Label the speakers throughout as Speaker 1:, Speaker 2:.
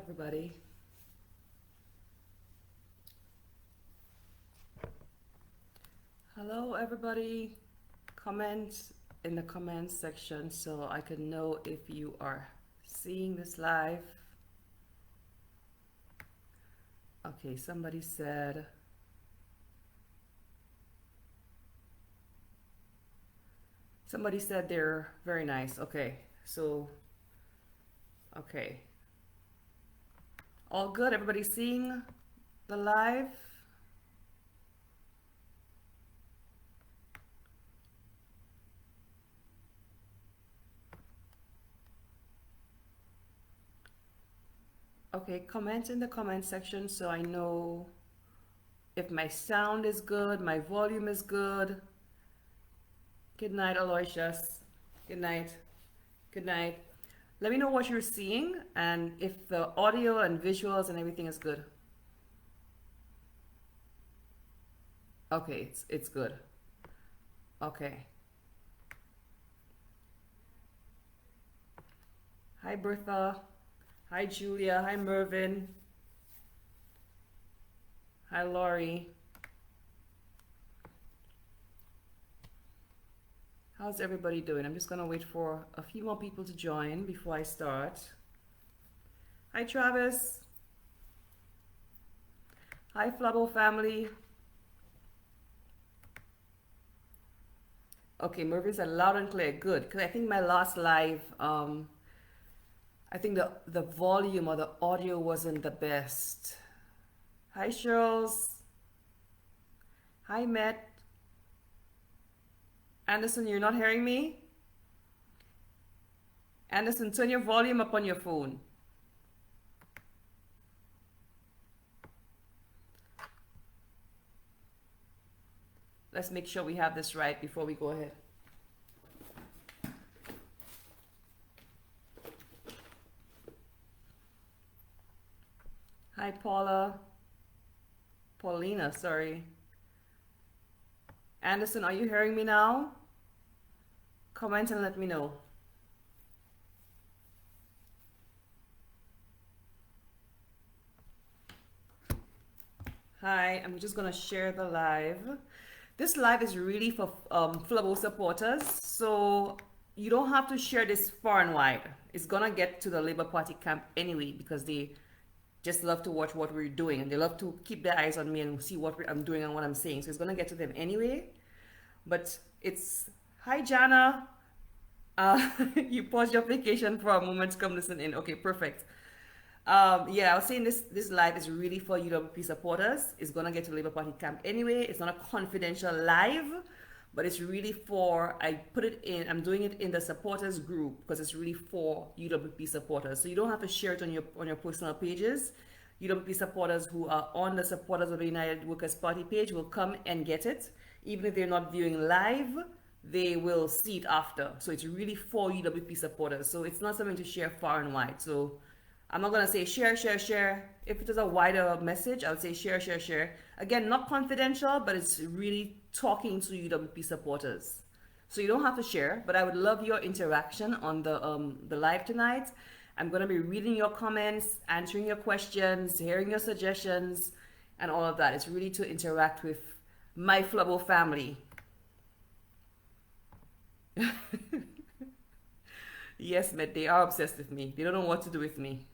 Speaker 1: everybody. Hello, everybody. Comment in the comments section so I can know if you are seeing this live. Okay, somebody said they're very nice. Okay, so okay. All good? Everybody seeing the live? Okay, comment in the comment section so I know if my sound is good, my volume is good. Good night, Aloysius. Good night. Good night. Let me know what you're seeing and if the audio and visuals and everything is good. Okay, it's good. Okay. Hi, Bertha. Hi, Julia. Hi, Mervin. Hi, Laurie. How's everybody doing? I'm just gonna wait for a few more people to join before I start. Hi, Travis. Hi, Flabo family. Okay, Mervin's a loud and clear. Good, because I think my last live, I think the volume or the audio wasn't the best. Hi, Charles. Hi, Matt. Anderson, you're not hearing me? Anderson, turn your volume up on your phone. Let's make sure we have this right before we go ahead. Hi, Paulina, sorry. Anderson, are you hearing me now? Comment and let me know. Hi, I'm just gonna share the live. This live is really for Flabo supporters, so you don't have to share this far and wide. It's gonna get to the Labour Party camp anyway because they just love to watch what we're doing and they love to keep their eyes on me and see what I'm doing and what I'm saying. So it's gonna get to them anyway. But it's hi Jana. You paused your vacation for a moment to come listen in. Okay, perfect. Yeah, I was saying this live is really for UWP supporters. It's gonna get to Labour Party camp anyway. It's not a confidential live, but it's really for, I'm doing it in the supporters group because it's really for UWP supporters. So you don't have to share it on your personal pages. UWP supporters who are on the supporters of the United Workers Party page will come and get it. Even if they're not viewing live, they will see it after. So it's really for UWP supporters. So it's not something to share far and wide. So I'm not going to say share, share, share. If it is a wider message, I would say share, share, share. Again, not confidential, but it's really talking to UWP supporters. So you don't have to share, but I would love your interaction on the live tonight. I'm going to be reading your comments, answering your questions, hearing your suggestions, and all of that. It's really to interact with my Flabo family. Yes, Matt, they are obsessed with me. They don't know what to do with me.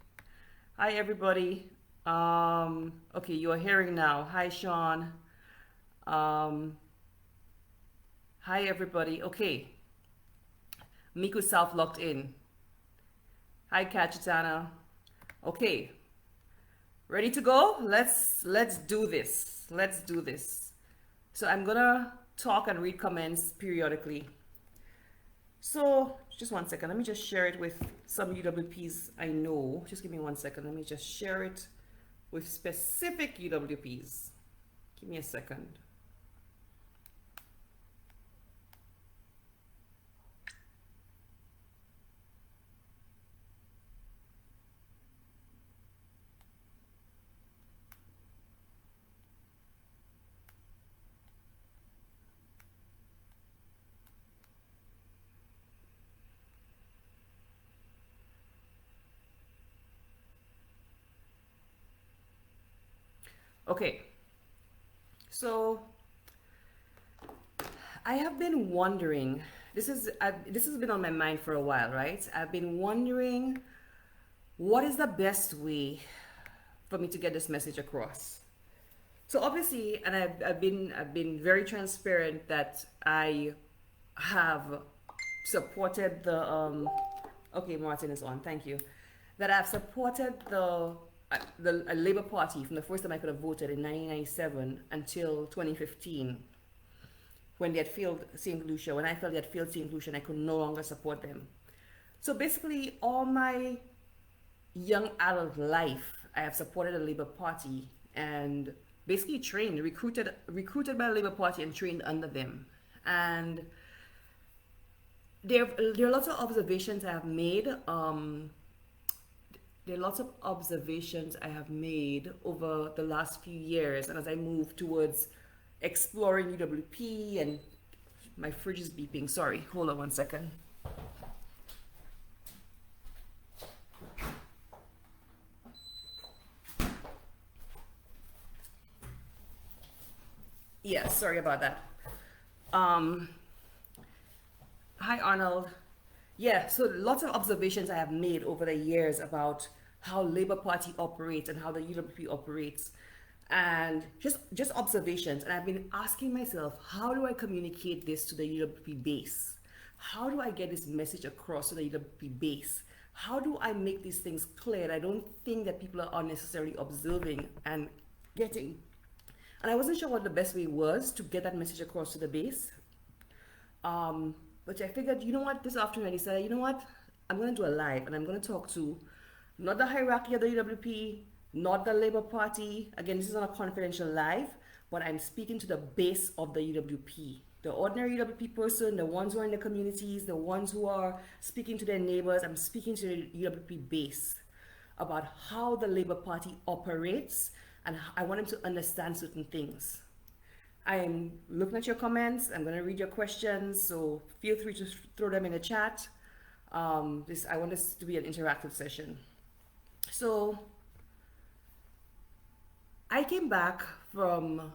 Speaker 1: Hi, everybody. Okay, you are hearing now. Hi, Sean. Hi, everybody. Okay. Miku South locked in. Hi, Kachitana. Okay. Ready to go? Let's do this. Let's do this. So I'm gonna talk and read comments periodically. So just one second, let me just share it with some UWPs I know. Just give me 1 second. Let me just share it with specific UWPs. Give me a second. Okay, so I have been wondering. This has been on my mind for a while, right? I've been wondering what is the best way for me to get this message across. So obviously, and I've been very transparent that I have supported okay, Martin is on, thank you, that I've supported the Labour Party from the first time I could have voted in 1997 until 2015, when they had failed Saint Lucia. When I felt they had failed Saint Lucia and I could no longer support them. So basically, all my young adult life, I have supported the Labour Party and basically recruited by the Labour Party and trained under them. And there are lots of observations I have made. There are lots of observations I have made over the last few years, and as I move towards exploring UWP, and my fridge is beeping. Sorry, hold on one second. Yeah, sorry about that. Hi, Arnold. Yeah, so lots of observations I have made over the years about how Labour Party operates and how the UWP operates, and just observations. And I've been asking myself, how do I communicate this to the UWP base? How do I get this message across to the UWP base? How do I make these things clear? And I don't think that people are unnecessarily observing and getting. And I wasn't sure what the best way was to get that message across to the base. But I figured, you know what, this afternoon I decided, you know what, I'm going to do a live and I'm going to talk to not the hierarchy of the UWP, not the Labour Party. Again, this is not a confidential live, but I'm speaking to the base of the UWP. The ordinary UWP person, the ones who are in the communities, the ones who are speaking to their neighbors. I'm speaking to the UWP base about how the Labour Party operates, and I want them to understand certain things. I'm looking at your comments. I'm going to read your questions, so feel free to throw them in the chat. I want this to be an interactive session. So I came back from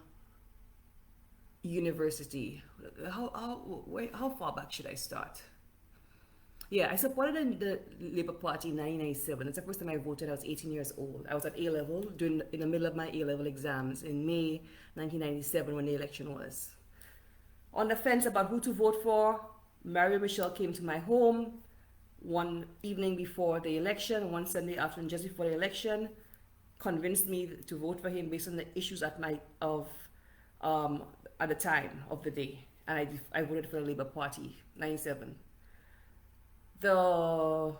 Speaker 1: university. How far back should I start? Yeah, I supported the Labour Party in 1997. It's the first time I voted. I was 18 years old. I was at A-level, in the middle of my A-level exams in May 1997 when the election was. On the fence about who to vote for, Mario Michel came to my home one evening before the election, one Sunday afternoon just before the election, convinced me to vote for him based on the issues at the time of the day. And I voted for the Labour Party, 97. The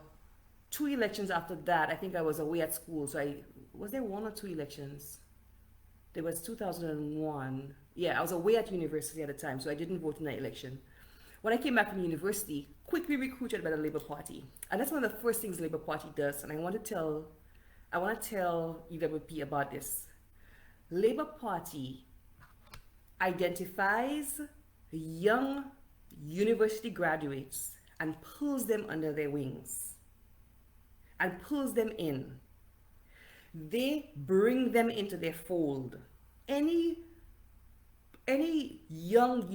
Speaker 1: 2 elections after that, I think I was away at school. So was there 1 or 2 elections? There was 2001. Yeah, I was away at university at the time, so I didn't vote in that election. When I came back from university, quickly recruited by the Labour Party. And that's one of the first things the Labour Party does. And I want to tell UWP about this. Labour Party identifies young university graduates and pulls them under their wings and pulls them in. They bring them into their fold. Any young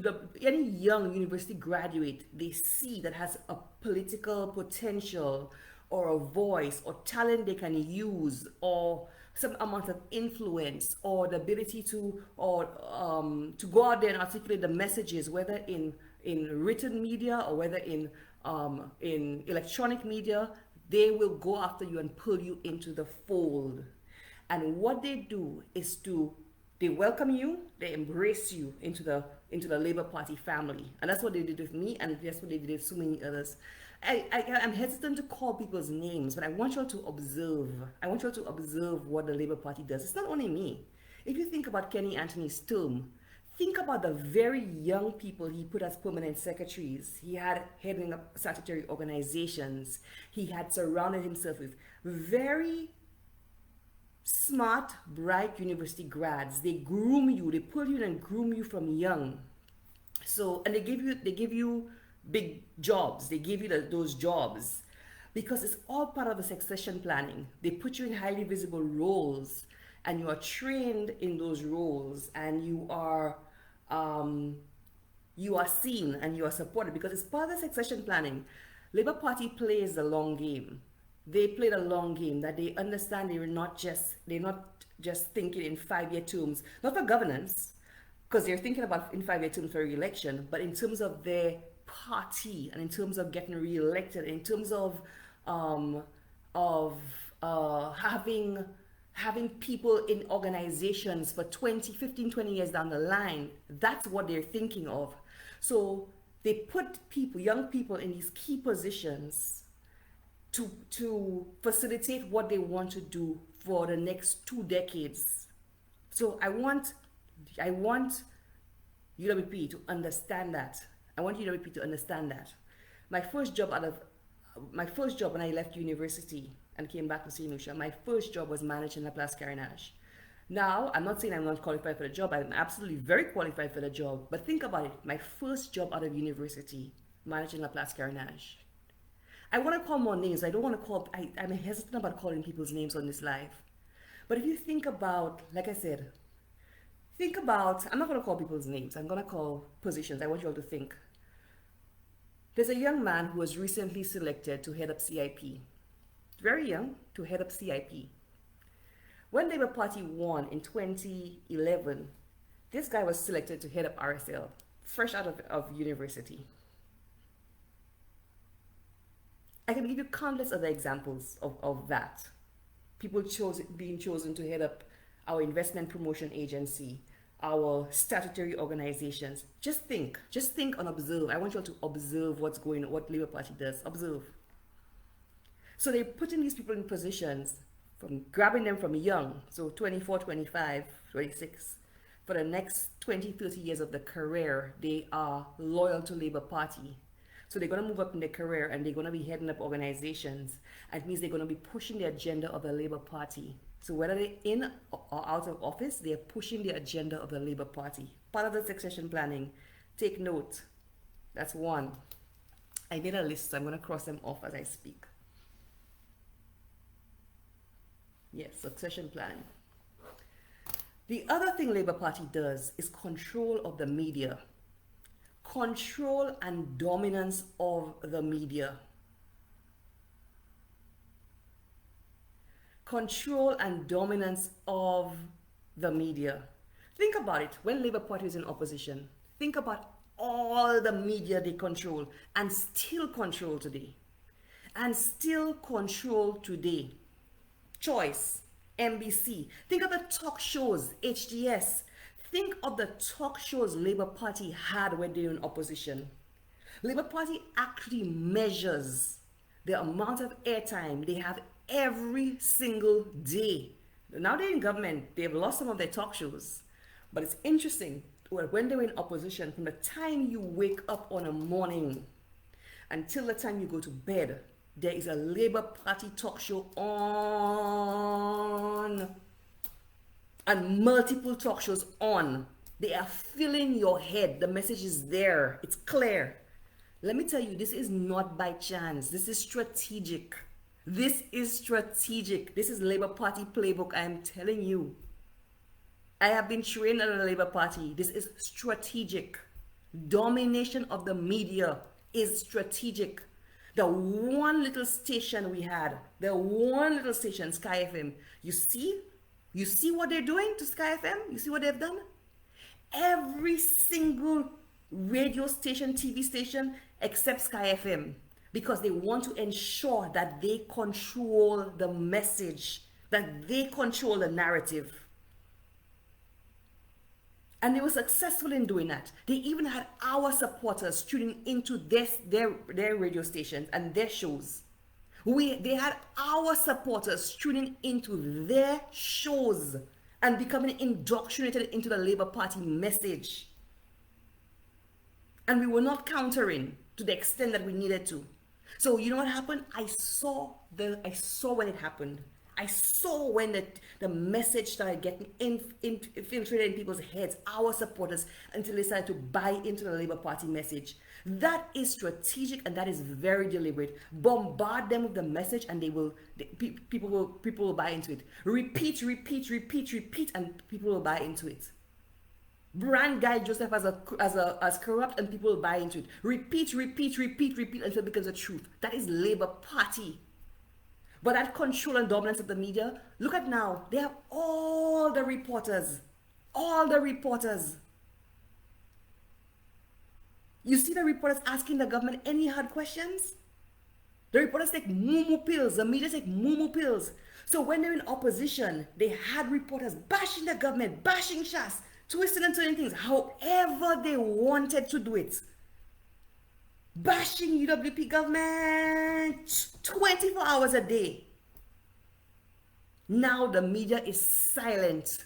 Speaker 1: university graduate they see that has a political potential or a voice or talent they can use or some amount of influence or the ability to go out there and articulate the messages, whether in written media or whether in electronic media, they will go after you and pull you into the fold. And what they do is they welcome you, they embrace you into the Labour Party family. And that's what they did with me, and that's what they did with so many others. I'm hesitant to call people's names, but I want you all to observe. I want you all to observe what the Labour Party does. It's not only me. If you think about Kenny Anthony's term, think about the very young people he put as permanent secretaries. He had heading up statutory organizations. He had surrounded himself with very smart, bright university grads. They groom you, they pull you in and groom you from young. So, and they give you big jobs. They give you those jobs because it's all part of the succession planning. They put you in highly visible roles. and you are trained in those roles, and you are seen and you are supported because it's part of the succession planning. Labour Party plays the long game. They play the long game, that they understand they're not just thinking in 5-year terms, not for governance, because they're thinking about in 5-year terms for re-election, but in terms of their party and in terms of getting re-elected, in terms of having people in organizations for 20, 15, 20 years down the line. That's what they're thinking of. So they put young people in these key positions to facilitate what they want to do for the next 2 decades. So I want UWP to understand that. I want UWP to understand that. My first job when I left university and came back to Saint Lucia, my first job was managing La Place Carénage. Now, I'm not saying I'm not qualified for the job. I'm absolutely very qualified for the job. But think about it. My first job out of university, managing La Place Carénage. I want to call more names. I don't want to call, I'm hesitant about calling people's names on this live. But if you think about, like I said, I'm not going to call people's names. I'm going to call positions. I want you all to think. There's a young man who was recently selected to head up CIP. Very young, to head up CIP. When Labour Party won in 2011, this guy was selected to head up RSL, fresh out of university. I can give you countless other examples of that. People being chosen to head up our investment promotion agency, our statutory organizations. Just think and observe. I want you all to observe what Labour Party does. Observe. So they're putting these people in positions, from grabbing them from young, so 24, 25, 26. For the next 20, 30 years of their career, they are loyal to Labour Party. So they're going to move up in their career and they're going to be heading up organizations. And it means they're going to be pushing the agenda of the Labour Party. So whether they're in or out of office, they're pushing the agenda of the Labour Party. Part of the succession planning. Take note. That's one. I made a list, so I'm going to cross them off as I speak. Yes, succession planning. The other thing Labour Party does is control of the media. Control and dominance of the media. Control and dominance of the media. Think about it. When Labour Party is in opposition, think about all the media they control and still control today. And still control today. Choice, NBC. Think of the talk shows, HDS. Think of the talk shows Labour Party had when they were in opposition. Labour Party actually measures the amount of airtime they have every single day. Now they're in government, they've lost some of their talk shows. But it's interesting, when they were in opposition, from the time you wake up on a morning until the time you go to bed, there is a Labour Party talk show on. And multiple talk shows on. They are filling your head. The message is there. It's clear. Let me tell you, this is not by chance. This is strategic. This is strategic. This is Labour Party playbook. I am telling you. I have been trained at the Labour Party. This is strategic. Domination of the media is strategic. The one little station we had, Sky FM, you see what they're doing to Sky FM? You see what they've done? Every single radio station, TV station, except Sky FM, because they want to ensure that they control the message, that they control the narrative. And they were successful in doing that. They even had our supporters tuning into their radio stations and their shows. They had our supporters tuning into their shows and becoming indoctrinated into the Labour Party message. And we were not countering to the extent that we needed to. So you know what happened? I saw when it happened. I saw when the message started getting infiltrated in people's heads, our supporters, until they started to buy into the Labour Party message. That is strategic and that is very deliberate. Bombard them with the message and people will buy into it. Repeat, repeat, repeat, repeat, and people will buy into it. Brand Guy Joseph as corrupt and people will buy into it. Repeat, repeat, repeat, repeat until it becomes a truth. That is Labour Party. But that control and dominance of the media, look at now. They have all the reporters. All the reporters. You see the reporters asking the government any hard questions? The reporters take moo pills. The media take moo pills. So when they're in opposition, they had reporters bashing the government, bashing Shas, twisting and turning things however they wanted to do it. Bashing UWP government 24 hours a day. Now the media is silent.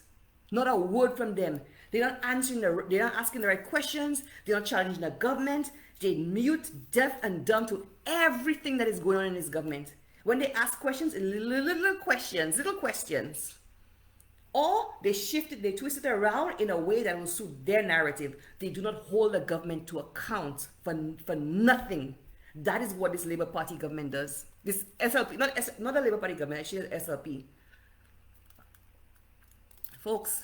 Speaker 1: Not a word from them. They're not answering they're not asking the right questions. They're not challenging the government. They mute, deaf and dumb to everything that is going on in this government. When they ask questions, little questions. Or they shift it, they twist it around in a way that will suit their narrative. They do not hold the government to account for nothing. That is what this Labour Party government does. This SLP, not a Labour Party government, actually SLP. Folks,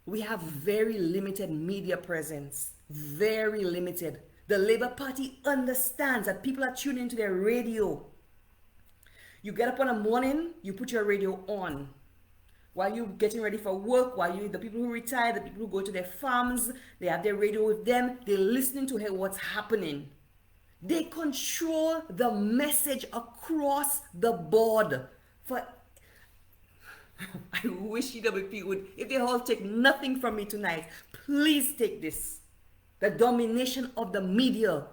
Speaker 1: we have very limited media presence. Very limited. The Labour Party understands that people are tuning into their radio. You get up in the morning, you put your radio on. While you're getting ready for work, the people who retire, the people who go to their farms, they have their radio with them, they're listening to hear what's happening. They control the message across the board. I wish UWP would, if they all take nothing from me tonight, please take this. The domination of the media.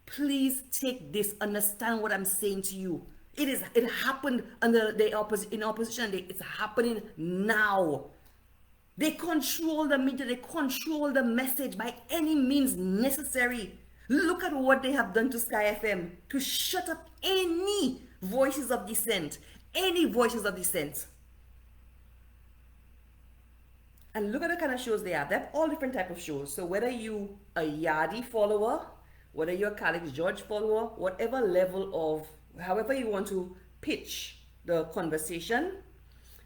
Speaker 1: Please take this. Understand what I'm saying to you. It happened in opposition. It's happening now. They control the media. They control the message by any means necessary. Look at what they have done to Sky FM to shut up any voices of dissent. Any voices of dissent. And look at the kind of shows they have. They have all different type of shows. So whether you a Yardi follower, whether you're a Calix George follower, whatever level of, however you want to pitch the conversation,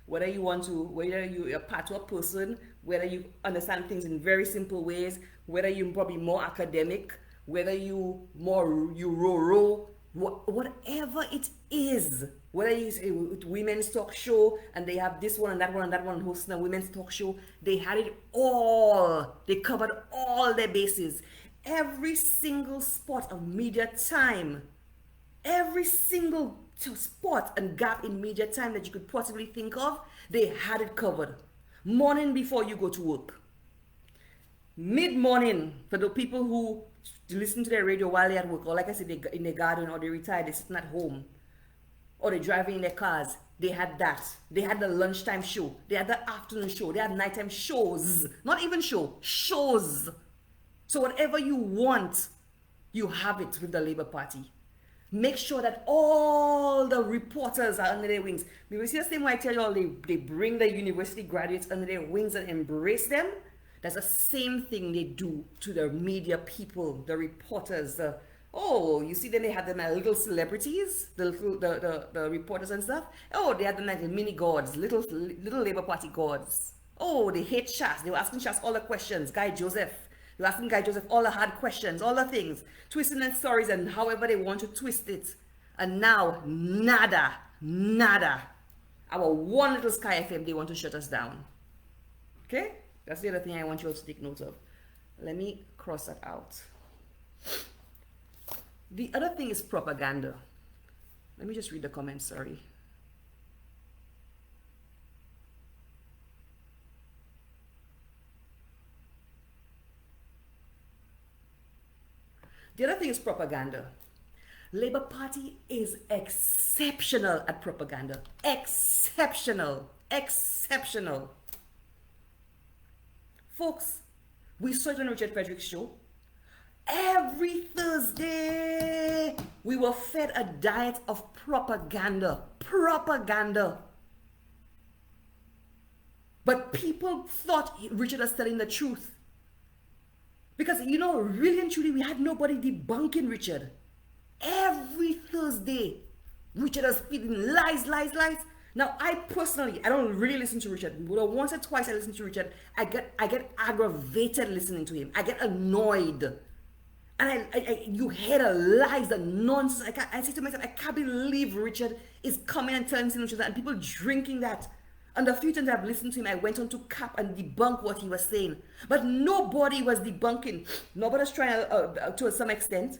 Speaker 1: whether you're a patois person, whether you understand things in very simple ways, whether you're probably more academic, whether you rural, whatever it is, whether you say women's talk show and they have this one and that one and that one hosting a women's talk show, they had it all. They covered all their bases. Every single spot of media time, every single spot and gap in media time that you could possibly think of, they had it covered. Morning before you go to work. Mid-morning for the people who listen to their radio while they're at work, or like I said, they're in their garden, or they retired, they're sitting at home, or they're driving in their cars. They had that. They had the lunchtime show. They had the afternoon show. They had nighttime shows. Not even shows. So whatever you want, you have it with the Labour Party. Make sure that all the reporters are under their wings. You see the same way I tell you all, they bring the university graduates under their wings and embrace them. That's the same thing they do to the media people, the reporters. You see, then they have them as little celebrities, the reporters and stuff. Oh, they had them like mini gods, little Labour Party gods. Oh, they hate Shas. They were asking Shas all the questions. Guy Joseph. They were asking Guy Joseph all the hard questions, all the things, twisting their stories and however they want to twist it. And now, nada. Our one little Sky FM, they want to shut us down. Okay? That's the other thing I want you all to take note of. Let me cross that out. The other thing is propaganda. Let me just read the comments, sorry. The other thing is propaganda. Labour Party is exceptional at propaganda. Exceptional. Folks, we saw it on Richard Frederick's show. Every Thursday, we were fed a diet of propaganda. But people thought Richard was telling the truth. Because, really and truly, we had nobody debunking Richard. Every Thursday, Richard was feeding lies, lies, lies. Now, I personally, I don't really listen to Richard. But once or twice I listen to Richard, I get aggravated listening to him. I get annoyed. And you hear the lies, the nonsense. I say to myself, I can't believe Richard is coming and telling Saint Lucia that, and people drinking that. And the few times I've listened to him, I went on to cap and debunk what he was saying. But nobody was debunking. Nobody was trying to some extent.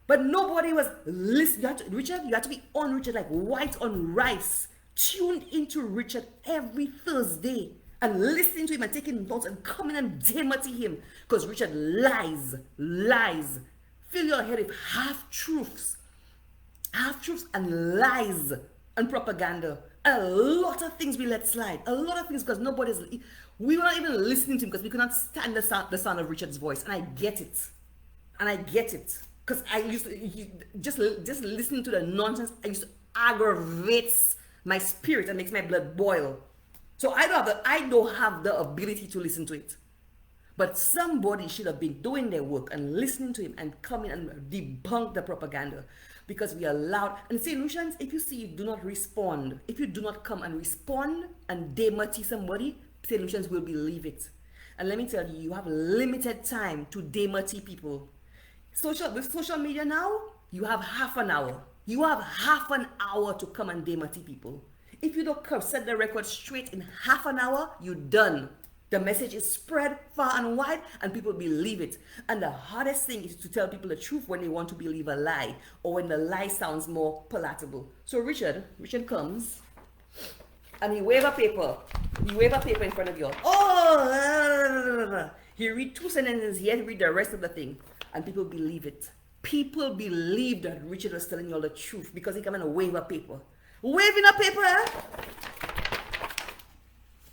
Speaker 1: But nobody was listening. Richard, you have to be on Richard like white on rice. Tuned into Richard every Thursday. And listening to him and taking notes and coming and demoting him. Because Richard lies. Fill your head with half-truths and lies and propaganda. A lot of things we let slide. A lot of things because we were not even listening to him because we could not stand the sound of Richard's voice. And I get it. Because I used to, just listening to the nonsense, I used to aggravate my spirit and makes my blood boil. So I don't have the ability to listen to it. But somebody should have been doing their work and listening to him and coming and debunk the propaganda. Because we allowed, and Saint Lucians, if you see you do not respond, if you do not come and respond and demati somebody, Saint Lucians will believe it. And let me tell you, you have limited time to demati people. With social media now, you have half an hour. You have half an hour to come and demati people. If you don't set the record straight in half an hour, you're done. The message is spread far and wide and people believe it. And the hardest thing is to tell people the truth when they want to believe a lie or when the lie sounds more palatable. So Richard comes and he wave a paper. He wave a paper in front of you. He read 2 sentences here, he read the rest of the thing. And people believe it. People believe that Richard was telling you all the truth because he come and wave a paper. Waving a paper, eh?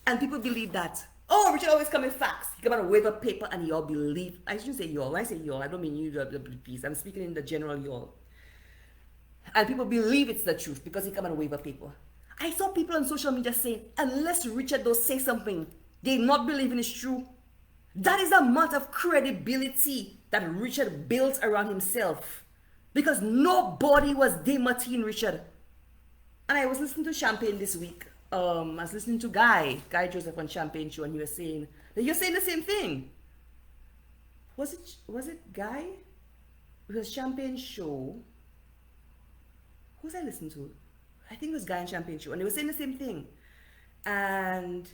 Speaker 1: And people believe that. Oh, Richard always come in facts. He come and wave a paper and y'all believe. I shouldn't say y'all. When I say y'all, I don't mean you, UWP. I'm speaking in the general y'all. And people believe it's the truth because he come and wave a paper. I saw people on social media saying, unless Richard does say something, they not believing it's true. That is the amount of credibility that Richard built around himself. Because nobody was dematiing Richard. And I was listening to Champagne this week. I was listening to Guy Joseph on Champagne Show, and he was saying that you're saying the same thing. Was it Guy? It was Champagne Show. Who was I listening to? I think it was Guy on Champagne Show, and they were saying the same thing. And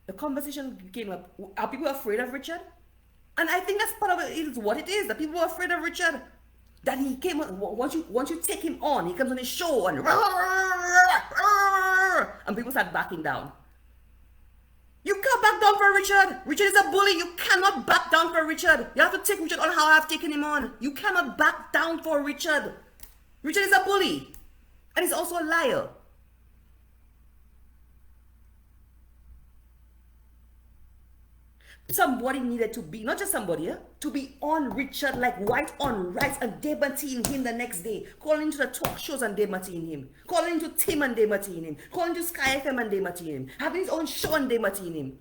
Speaker 1: the conversation came up. Are people afraid of Richard? And I think that's part of it. Is what it is. That people are afraid of Richard. That he came on, once you take him on, he comes on his show and people start backing down. You can't back down for Richard. Richard is a bully. You cannot back down for Richard. You have to take Richard on how I've taken him on. You cannot back down for Richard. Richard is a bully. And he's also a liar. Somebody needed to be, not just somebody, to be on Richard like white on rice and debating him the next day. Calling into the talk shows and debating him. Calling into Tim and debating him. Calling to Sky FM and debating him. Having his own show and debating him.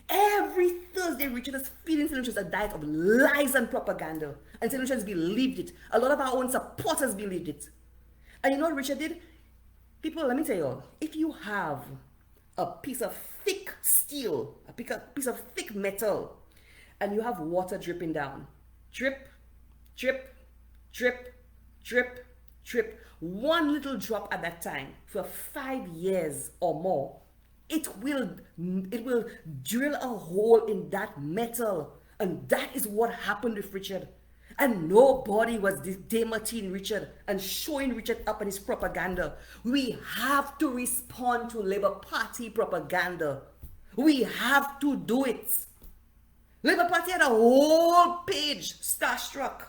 Speaker 1: Every Thursday, Richard is feeding Saint Lucia's a diet of lies and propaganda. And Saint Lucia's believed it. A lot of our own supporters believed it. And you know what Richard did? People, let me tell you all, if you have a piece of thick steel, a piece of thick metal, and you have water dripping down. Drip, drip, drip, drip, drip. One little drop at that time for 5 years or more. It will drill a hole in that metal. And that is what happened with Richard. And nobody was demoting Richard and showing Richard up in his propaganda. We have to respond to Labour Party propaganda. We have to do it. Labour Party had a whole page, Starstruck.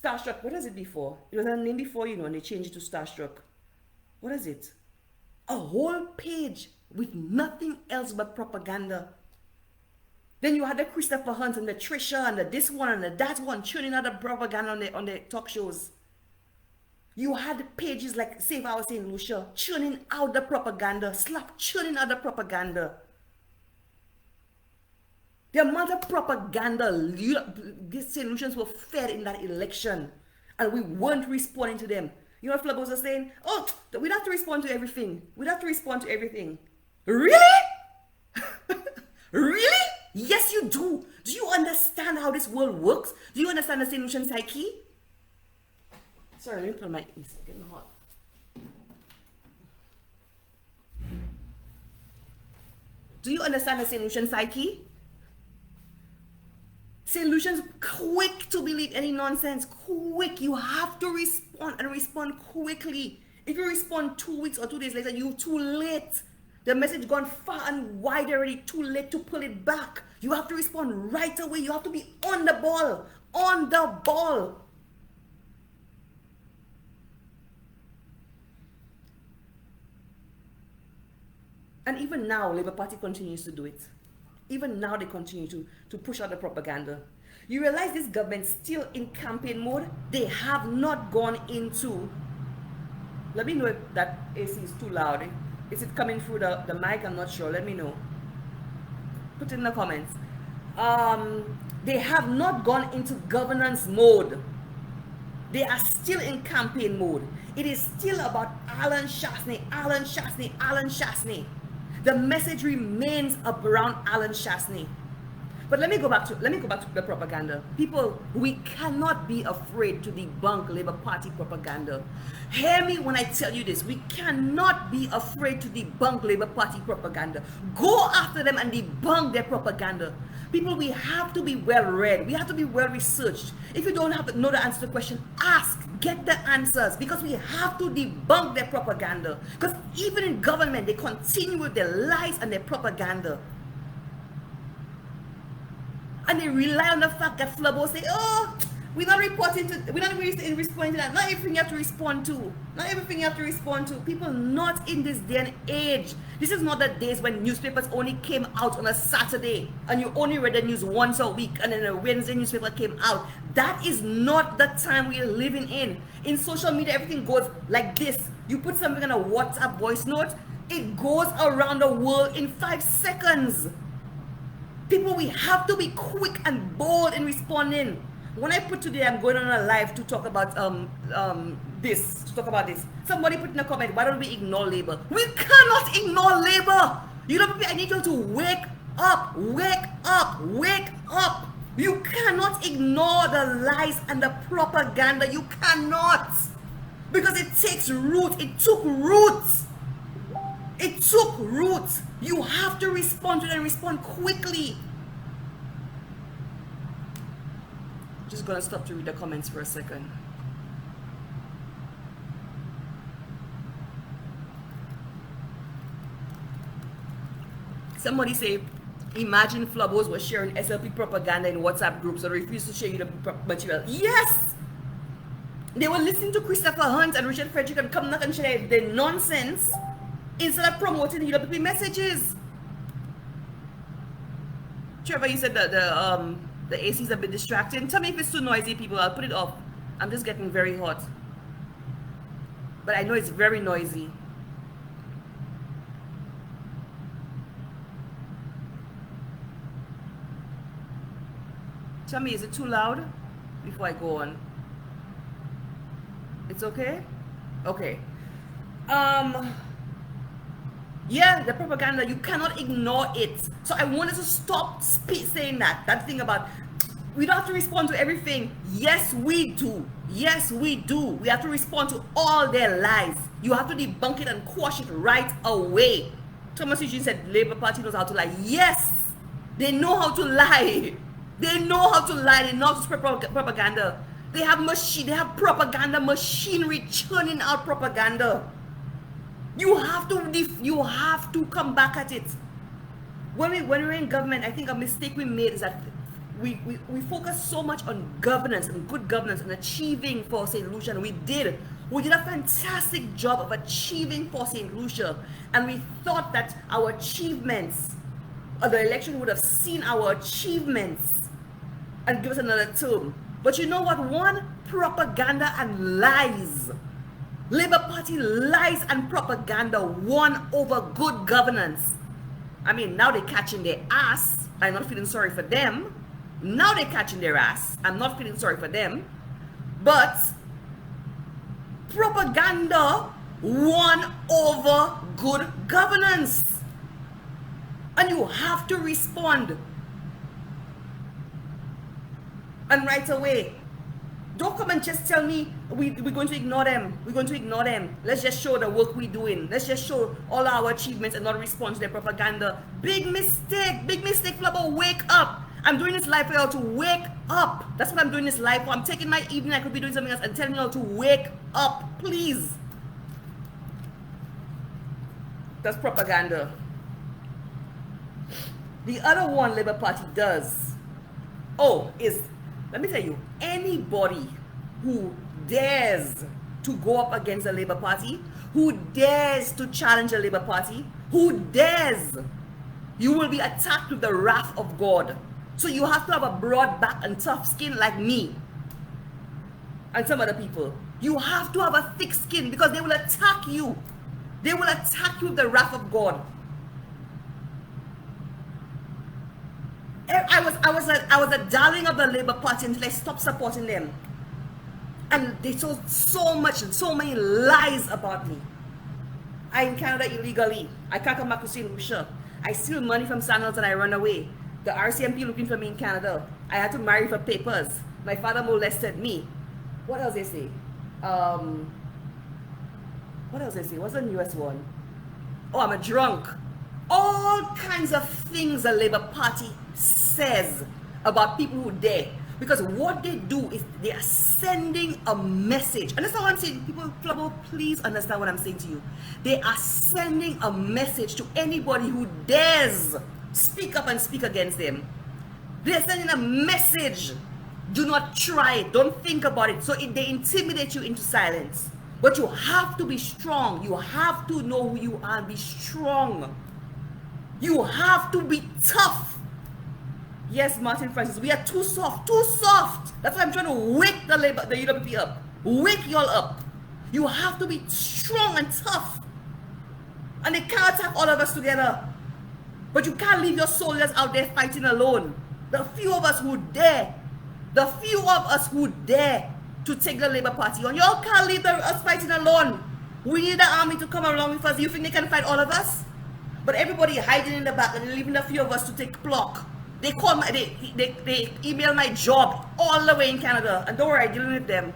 Speaker 1: Starstruck, what is it before? It was a name before, and they changed it to Starstruck. What is it? A whole page with nothing else but propaganda. Then you had the Christopher Hunt and the Trisha and the this one and the that one churning out the propaganda on the talk shows. You had pages like Save Our Saint Lucia churning out the propaganda, Slap churning out the propaganda. The amount of propaganda these solutions were fed in that election, and we weren't responding to them. You know what Flabos are saying? Oh, we'd have to respond to everything. We'd have to respond to everything. Really? Really? Yes, you do. Do you understand how this world works? Do you understand the Saint Lucian psyche? Sorry, let me put my it's getting hot. Do you understand the Saint Lucian psyche? Saint Lucian's quick to believe any nonsense. Quick. You have to respond and respond quickly. If you respond 2 weeks or 2 days later, you're too late. The message gone far and wide already. Too late to pull it back. You have to respond right away. You have to be on the ball. On the ball. And even now, Labour Party continues to do it. Even now, they continue to push out the propaganda. You realize this government still in campaign mode? They have not gone into... Let me know if that AC is too loud. Is it coming through the mic? I'm not sure. Let me know. Put it in the comments. They have not gone into governance mode. They are still in campaign mode. It is still about Alan Shastney, Alan Shastney, Alan Shastney. The message remains around Alan Shastney. But let me go back to the propaganda. People, we cannot be afraid to debunk Labour Party propaganda. Hear me when I tell you this. We cannot be afraid to debunk Labour Party propaganda. Go after them and debunk their propaganda. People, we have to be well read. We have to be well researched. If you don't have to know the answer to the question, ask, get the answers, because we have to debunk their propaganda. Because even in government, they continue with their lies and their propaganda. And they rely on the fact that Flabo say, oh, we're not responding to that. Not everything you have to respond to. Not everything you have to respond to. People not in this day and age. This is not the days when newspapers only came out on a Saturday and you only read the news once a week and then a Wednesday newspaper came out. That is not the time we are living in. In social media, everything goes like this. You put something on a WhatsApp voice note, it goes around the world in 5 seconds. People, we have to be quick and bold in responding. When I put today, I'm going on a live to talk about this. Somebody put in a comment, why don't we ignore Labour? We cannot ignore Labour. UWP, I need you to wake up, wake up, wake up. You cannot ignore the lies and the propaganda. You cannot. Because it takes root. It took roots. It took roots. You have to respond to it and respond quickly. Just gonna stop to read the comments for a second. Somebody say, imagine Flabos were sharing SLP propaganda in WhatsApp groups or refused to share UWP material. Yes! They were listening to Christopher Hunt and Richard Frederick and come back and share their nonsense instead of promoting UWP messages. Trevor, you said that the AC is a bit distracting. Tell me if it's too noisy, people. I'll put it off. I'm just getting very hot. But I know it's very noisy. Tell me, is it too loud? Before I go on. It's okay? Okay. Yeah, the propaganda, you cannot ignore it. So I wanted to stop saying that thing about we don't have to respond to everything. Yes, we do. Yes, we do. We have to respond to all their lies. You have to debunk it and quash it right away. Thomas Eugene said Labour Party knows how to lie. Yes, they know how to lie. They know how to lie. They know how to spread propaganda. They have propaganda machinery churning out propaganda. You have to come back at it. When we're in government, I think a mistake we made is that we focus so much on governance and good governance and achieving for Saint Lucia. And we did a fantastic job of achieving for Saint Lucia, and we thought that our achievements, or the election would have seen our achievements and give us another term. But you know what? One, propaganda and lies. Labour Party lies and propaganda won over good governance. I mean, now they're catching their ass. I'm not feeling sorry for them. Now they're catching their ass. I'm not feeling sorry for them. But propaganda won over good governance. And you have to respond. And right away. Don't come and just tell me we're going to ignore them. We're going to ignore them. Let's just show the work we're doing. Let's just show all our achievements and not respond to their propaganda. Big mistake. Big mistake, Flubber. Wake up. I'm doing this live for y'all to wake up. That's what I'm doing this live for. I'm taking my evening. I could be doing something else and telling y'all to wake up. Please. That's propaganda. The other one Labour Party does, is, let me tell you, anybody who dares to go up against the Labour Party, who dares to challenge the Labour Party, who dares, you will be attacked with the wrath of God. So you have to have a broad back and tough skin like me and some other people. You have to have a thick skin because they will attack you. They will attack you with the wrath of God. I was a darling of the Labour Party until I stopped supporting them. And they told so many lies about me. I'm in Canada illegally. I can't come back to Saint Lucia. I steal money from Sandals and I run away. The RCMP looking for me in Canada. I had to marry for papers. My father molested me. What else they say? What else they say? What's the newest one? Oh, I'm a drunk. All kinds of things the Labour Party says about people who dare. Because what they do is they are sending a message. And that's all I'm saying. People, please understand what I'm saying to you. They are sending a message to anybody who dares speak up and speak against them. They're sending a message. Do not try it. Don't think about it. So they intimidate you into silence. But you have to be strong. You have to know who you are and be strong. You have to be tough. Yes, Martin Francis, we are too soft, too soft. That's why I'm trying to wake the UWP up. Wake y'all up. You have to be strong and tough. And they can't attack all of us together. But you can't leave your soldiers out there fighting alone. The few of us who dare, to take the Labour Party on, y'all can't leave us fighting alone. We need the army to come along with us. You think they can fight all of us? But everybody hiding in the back and leaving a few of us to take block. They they email my job all the way in Canada. And don't worry, I'm dealing with them.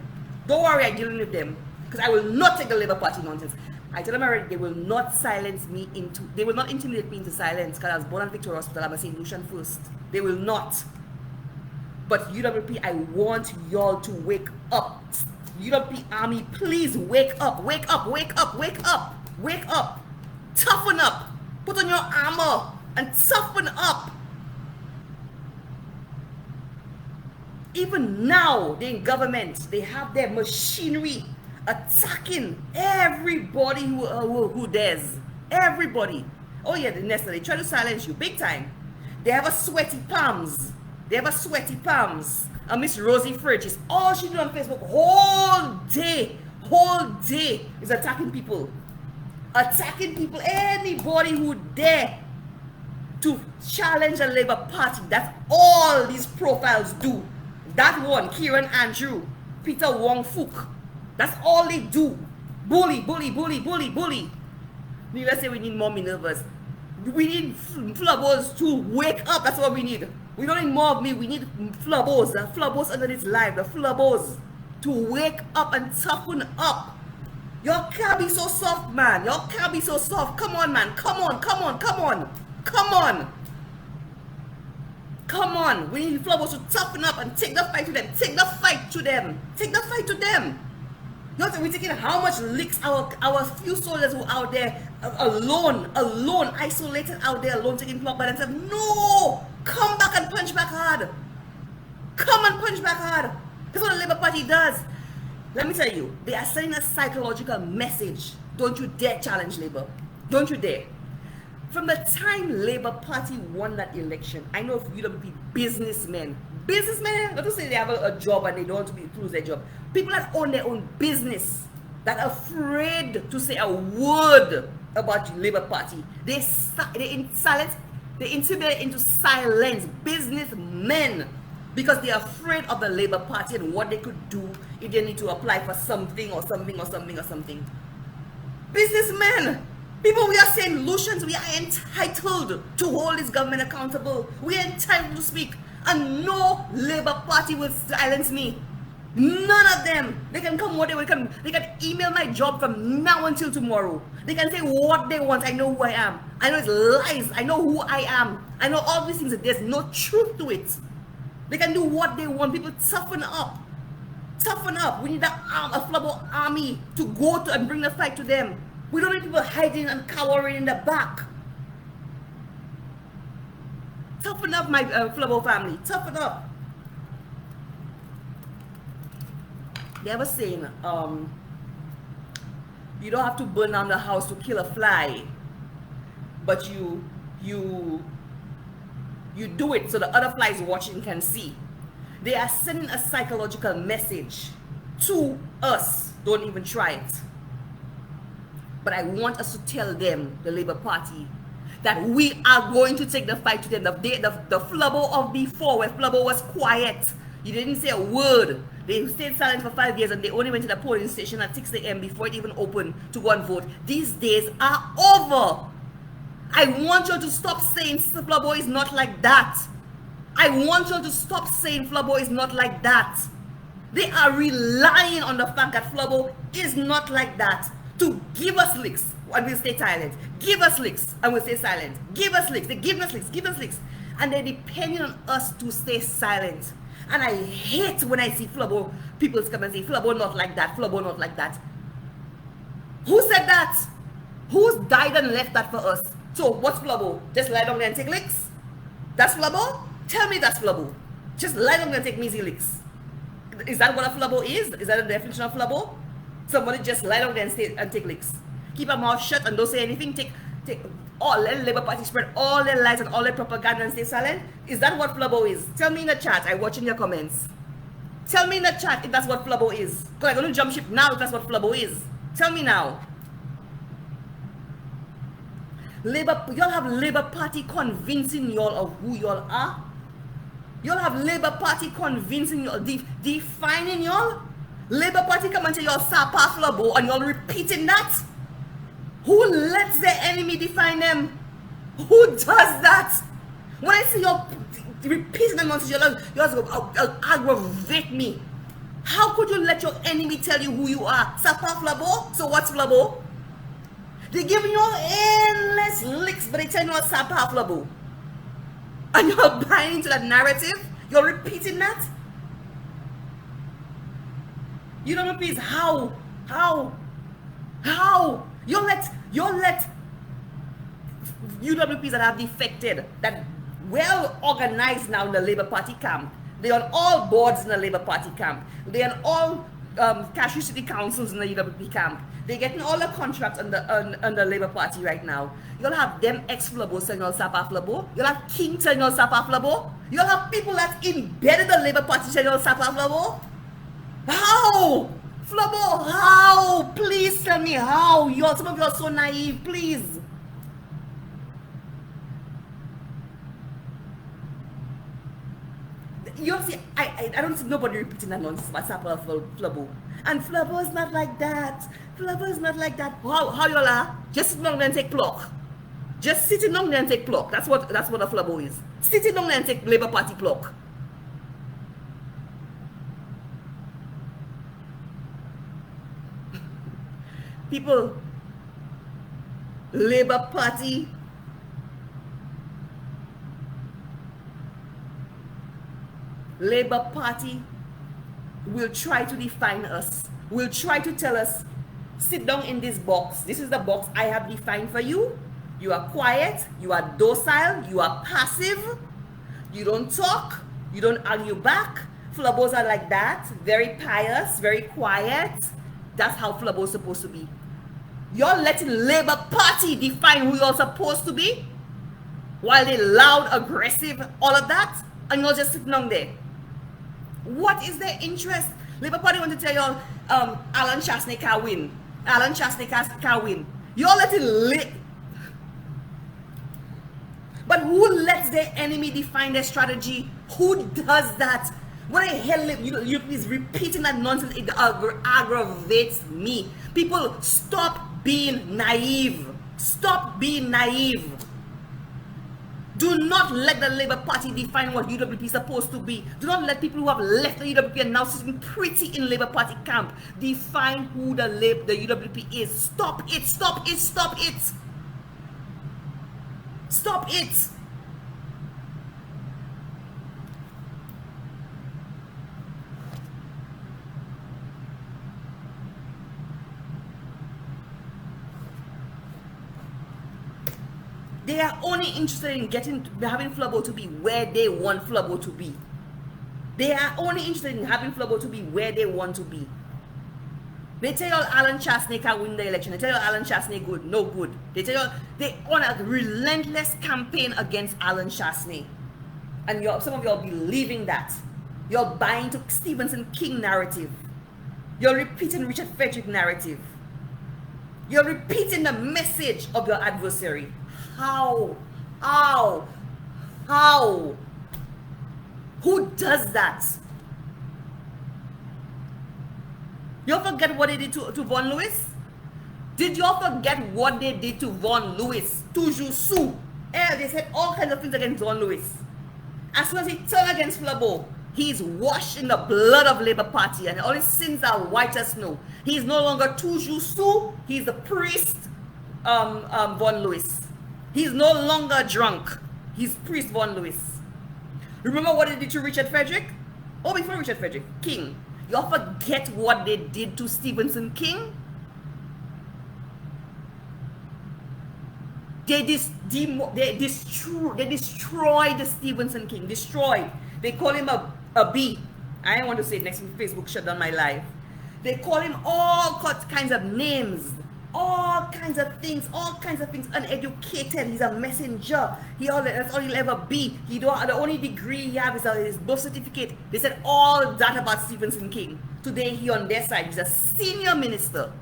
Speaker 1: Because I will not take the Labour Party nonsense. I tell them already, they will not they will not intimidate me into silence because I was born at Victoria Hospital. I'm a Saint Lucian first. They will not. But UWP, I want y'all to wake up. UWP Army, please wake up. Wake up. Toughen up. Put on your armor and toughen up. Even now, they're in government. They have their machinery attacking everybody who dares. Everybody. Oh yeah, they try to silence you big time. They have a sweaty palms. Miss Rosie Fridge is all she do on Facebook whole day is attacking people. Anybody who dare to challenge the Labour Party. That's all these profiles do. That one, Kieran Andrew, Peter Wong Fook. That's all they do. Bully. Let's say we need more Minervas. We need flubbers to wake up. That's what we need. We don't need more of me. We need flubbers. The flubbers under this live. The flubbers to wake up and toughen up. Y'all can't be so soft, man. Y'all can't be so soft. Come on, man. Come on. We need flubbers to toughen up and take the fight to them. Take the fight to them. You know, we're taking how much licks our few soldiers who are out there alone, isolated out there alone, taking flop by themselves. No! Come back and punch back hard. That's what the Labour Party does. Let me tell you, they are sending a psychological message. Don't you dare challenge Labour. Don't you dare. From the time Labour Party won that election, I know if you don't be businessmen, not to say they have a job and they don't want to lose their job. People that own their own business, that are afraid to say a word about the Labour Party, they in silence They intimidate into silence businessmen because they're afraid of the Labour Party and what they could do if they need to apply for something or something or something or something. Businessmen, people, we are Saint Lucians, we are entitled to hold this government accountable. We are entitled to speak, and no Labour Party will silence me. None of them. They can come what they can. They can email my job from now until tomorrow. They can say what they want. I know who I am. I know it's lies. I know who I am. I know all these things. There's no truth to it. They can do what they want. People, toughen up. Toughen up. We need a Flabo army to go to and bring the fight to them. We don't need people hiding and cowering in the back. Toughen up, my Flabo family. Toughen up. They have a saying, you don't have to burn down the house to kill a fly, but you do it so the other flies watching can see. They are sending a psychological message to us. Don't even try it. But I want us to tell them, the Labour Party, that we are going to take the fight to them. The Flabo of before, where Flabo was quiet, you didn't say a word. They stayed silent for 5 years and they only went to the polling station at 6 a.m. before it even opened to go and vote. These days are over. I want you to stop saying Flabo is not like that. I want you to stop saying Flabo is not like that. They are relying on the fact that Flabo is not like that to give us licks and we'll stay silent. Give us licks and we'll stay silent. Give us licks. They give us licks. Give us licks. And they're depending on us to stay silent. And I hate when I see Flabo, people come and say, Flabo not like that, Flabo not like that. Who said that? Who's died and left that for us? So what's Flabo? Just lie down there and take licks? That's Flabo? Tell me that's Flabo. Just lie down there and take measly licks. Is that what a Flabo is? Is that a definition of Flabo? Somebody just lie down there and stay and take licks. Keep your mouth shut and don't say anything. Take all, let the Labour Party spread all their lies and all their propaganda and stay silent. Is that what Flabo is? Tell me in the chat. I watch in your comments. Tell me in the chat if that's what Flabo is. Because I'm going to jump ship now if that's what Flabo is. Tell me now. Y'all have Labour Party convincing y'all of who y'all are. Y'all have Labour Party convincing y'all, defining y'all. Labour Party come and tell y'all Sapa Flabo and y'all repeating that. Who lets their enemy define them? Who does that? When I see y'all repeating the nonsense, y'all aggravate me. How could you let your enemy tell you who you are? Sapa Flabo? So what's Flabo? They're giving you endless licks, but they tell you what Sapa Flabo. And you're buying into that narrative? You're repeating that? You don't know, please, how? You'll let UWPs that have defected, that well organized now in the Labour Party camp. They're on all boards in the Labour Party camp. They're on all cashew city councils in the UWP camp. They're getting all the contracts on the Labour Party right now. You'll have them ex-Flabo saying y'all Sapa Flabo. You'll have King saying y'all Sapa Flabo. You'll have people that embedded the Labour Party saying y'all Sapa Flabo. How? Flabo, how? Please tell me how. Some of you are so naive, please. You see, I don't see nobody repeating that nonsense about Sapa Flabo. And Flabo is not like that. Flabo is not like that. How y'all are? Just sit down there and take pluck. Just sitting down there and take pluck. That's what a Flabo is. Sitting down there and take Labour Party pluck. People, Labour Party will try to define us, will try to tell us, sit down in this box. This is the box I have defined for you. You are quiet, you are docile, you are passive, you don't talk, you don't argue back. Flabos are like that, very pious, very quiet. That's how Flabo is supposed to be. You're letting Labour Party define who you're supposed to be, while they loud, aggressive, all of that, and you're just sitting down there. What is their interest? Labour Party want to tell y'all, Alan Chasney can win. Alan Chasney can win. You're letting But who lets their enemy define their strategy? Who does that? What the hell, you please repeating that nonsense, it aggravates me. People, stop being naive. Stop being naive. Do not let the Labour Party define what UWP is supposed to be. Do not let people who have left the UWP and now sitting pretty in Labour Party camp define who the UWP is. Stop it, stop it, stop it. Stop it. They are only interested in having Flubbo to be where they want Flubbo to be. They are only interested in having Flubbo to be where they want to be. They tell you Alan Chasney can win the election. They tell you Alan Chasney good, no good. They tell you they on a relentless campaign against Alan Chasney. And some of you are believing that. You're buying to Stephenson King narrative. You're repeating Richard Frederick narrative. You're repeating the message of your adversary. How? How? How? Who does that? You forget what they did to Von Lewis? Did you forget what they did to Von Lewis? Toujours sous. They said all kinds of things against Von Lewis. As soon as he turned against Flabo, he's washed in the blood of Labour Party and all his sins are white as snow. He's no longer toujours sous. He's the priest Von Lewis. He's no longer drunk. He's priest Von Lewis. Remember what they did to Richard Frederick? Oh, before Richard Frederick, King. Y'all forget what they did to Stephenson King? They destroyed the Stephenson King. Destroyed. They call him a B. I don't want to say it next week. Facebook shut down my live. They call him all kinds of names. All kinds of things. Uneducated. He's a messenger. That's all he'll ever be. The only degree he has is his birth certificate. They said all that about Stephenson King. Today he on their side. He's a senior minister.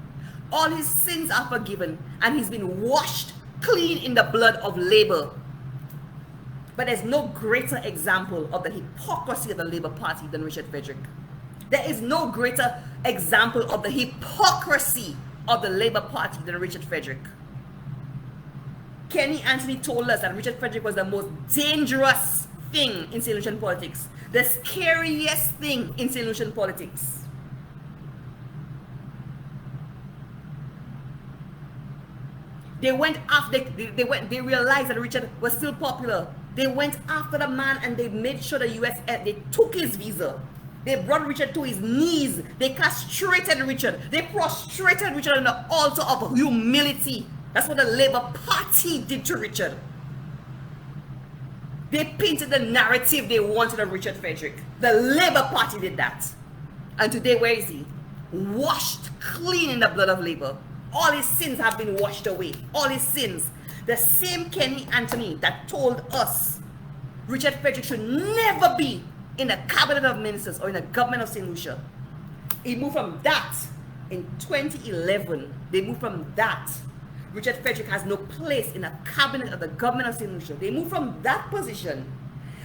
Speaker 1: All his sins are forgiven. And he's been washed clean in the blood of Labour. But there's no greater example of the hypocrisy of the Labour Party than Richard Frederick. There is no greater example of the hypocrisy of the Labour Party than Richard Frederick. Kenny Anthony told us that Richard Frederick was the most dangerous thing in Saint Lucian politics. The scariest thing in Saint Lucian politics. They went after, they realized that Richard was still popular. They went after the man and they made sure the US, they took his visa. They brought Richard to his knees. They castrated Richard. They prostrated Richard on the altar of humility. That's what the Labour Party did to Richard. They painted the narrative they wanted of Richard Frederick. The Labour Party did that. And today, where is he? Washed clean in the blood of Labour. All his sins have been washed away. All his sins. The same Kenny Anthony that told us Richard Frederick should never be in the cabinet of ministers or in the government of Saint Lucia. He moved from that in 2011. They moved from that. Richard Frederick has no place in the cabinet of the government of Saint Lucia. They moved from that position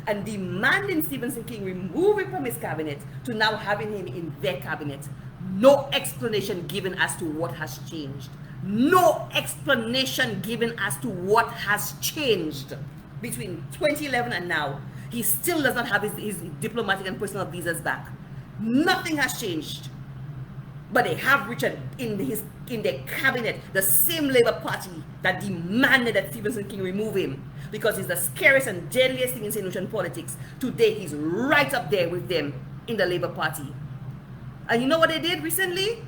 Speaker 1: and demanding Stephenson King remove him from his cabinet to now having him in their cabinet. No explanation given as to what has changed. No explanation given as to what has changed between 2011 and now. He still does not have his diplomatic and personal visas back. Nothing has changed. But they have Richard in their cabinet, the same Labour Party that demanded that Stephenson King remove him because he's the scariest and deadliest thing in Saint Lucian politics. Today he's right up there with them in the Labour Party. And you know what they did recently?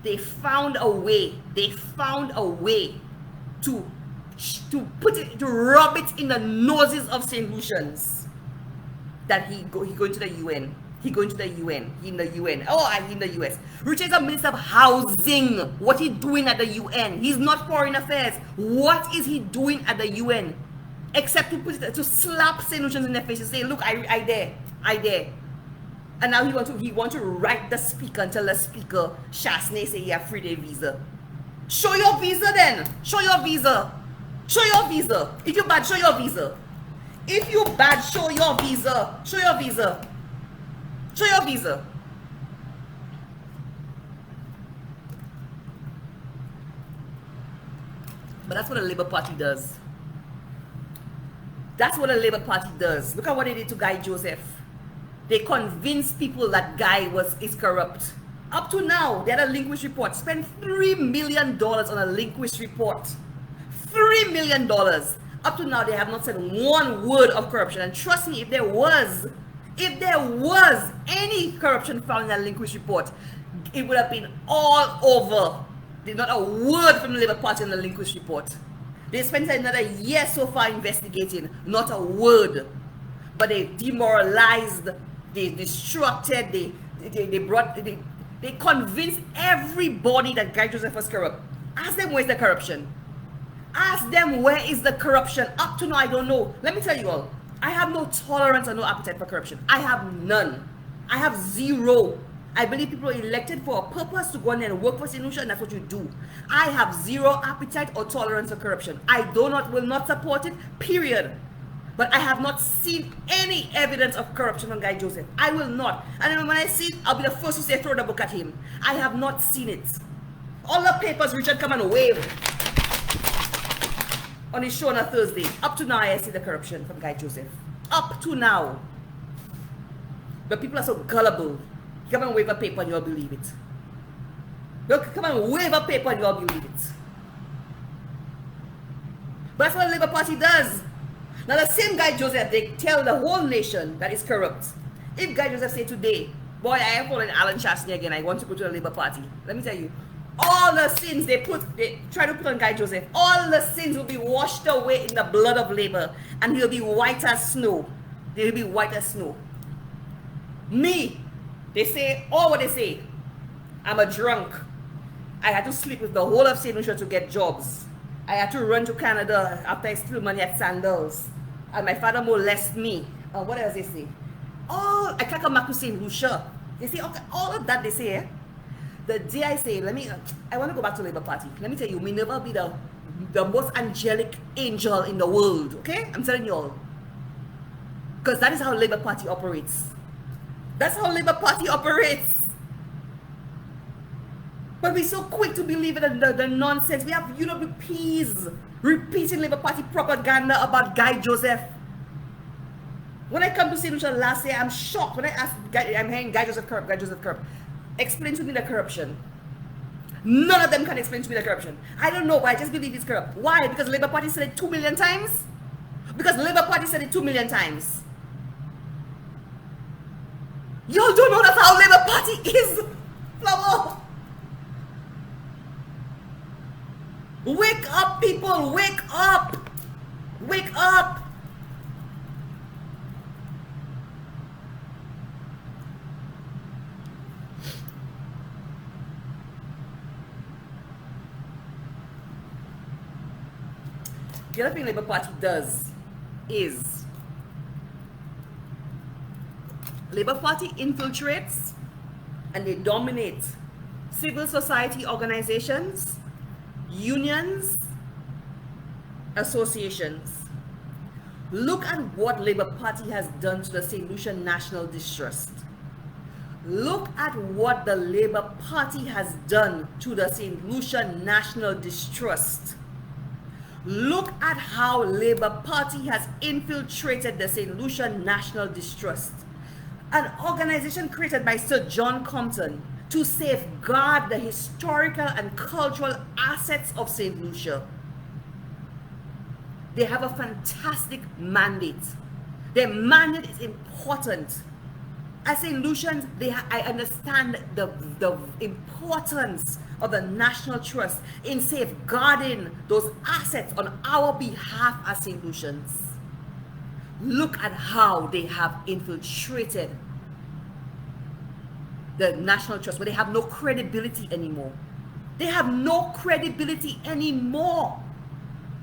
Speaker 1: They found a way. They found a way to put it, to rub it in the noses of Saint Lucians that he going to the UN. He going to the UN. He in the UN. Oh, he in the US. Richard is a minister of housing. What he doing at the UN? He's not foreign affairs. What is he doing at the UN? Except to slap Saint Lucians in their face and say, look, I dare. And now he want to write the speaker and tell the speaker, Chasney say he have free day visa. Show your visa then. Show your visa. Show your visa. If you're bad, show your visa. If you bad, show your visa. Show your visa. Show your visa. But that's what the Labour Party does. That's what the Labour Party does. Look at what they did to Guy Joseph. They convinced people that Guy is corrupt. Up to now, they had a linguist report. Spent $3 million on a linguist report. $3 million. Up to now, they have not said one word of corruption. And trust me, if there was any corruption found in that linguist report, it would have been all over. There's not a word from the Labour Party in the linguist report. They spent another year so far investigating, not a word. But they demoralized, they destructed, they convinced everybody that Guy Joseph was corrupt. Ask them where's the corruption. Ask them where is the corruption. Up to now, I don't know. Let me tell you all, I have no tolerance or no appetite for corruption. I have none. I have zero. I believe people are elected for a purpose to go in there and work for Saint Lucia, and that's what you do. I have zero appetite or tolerance for corruption. I will not support it, period. But I have not seen any evidence of corruption on Guy Joseph. I will not. And when I see it, I'll be the first to say throw the book at him. I have not seen it. All the papers Richard come and wave on his show on a Thursday. Up to now, I see the corruption from Guy Joseph. Up to now. But people are so gullible. Come and wave a paper and you'll believe it. Look, come and wave a paper and you'll believe it. But that's what the Labour Party does. Now the same Guy Joseph, they tell the whole nation that is corrupt. If Guy Joseph say today, boy, I am following Alan Chastney again, I want to go to the Labour Party. Let me tell you, all the sins they try to put on Guy Joseph, all the sins will be washed away in the blood of Labour, and he'll be white as snow. They'll be white as snow. Me, they say all what they say. I'm a drunk. I had to sleep with the whole of Saint Lucia to get jobs. I had to run to Canada after I stole money at Sandals. And my father molested me. What else they say? Oh, I can't come back to Saint Lucia. They say okay, all of that they say. Eh? The day I say, I want to go back to Labour Party. Let me tell you, may never be the most angelic angel in the world. Okay? I'm telling you all. Because that is how Labour Party operates. That's how Labour Party operates. But we're so quick to believe in the nonsense. We have UWPs repeating Labour Party propaganda about Guy Joseph. When I come to Saint Lucia last year, I'm shocked when I ask I'm hearing Guy Joseph corrupt, Guy Joseph corrupt. Explain to me the corruption. None of them can explain to me the corruption. I don't know, but I just believe it's corrupt. Why? Because Labour Party said it 2 million times? Because Labour Party said it 2 million times. Y'all don't know that's how Labour Party is. Flower. Wake up, people. Wake up. Wake up. The other thing Labour Party does is Labour Party infiltrates and they dominate civil society organizations, unions, associations. Look at what Labour Party has done to the Saint Lucia National Distrust. Look at what the Labour Party has done to the Saint Lucia National Distrust. Look at how Labour Party has infiltrated the Saint Lucia National Distrust, an organization created by Sir John Compton to safeguard the historical and cultural assets of Saint Lucia. They have a fantastic mandate. Their mandate is important. As Saint Lucians, I understand the importance of the National Trust in safeguarding those assets on our behalf as Saint Lucians. Look at how they have infiltrated the National Trust, where they have no credibility anymore. They have no credibility anymore.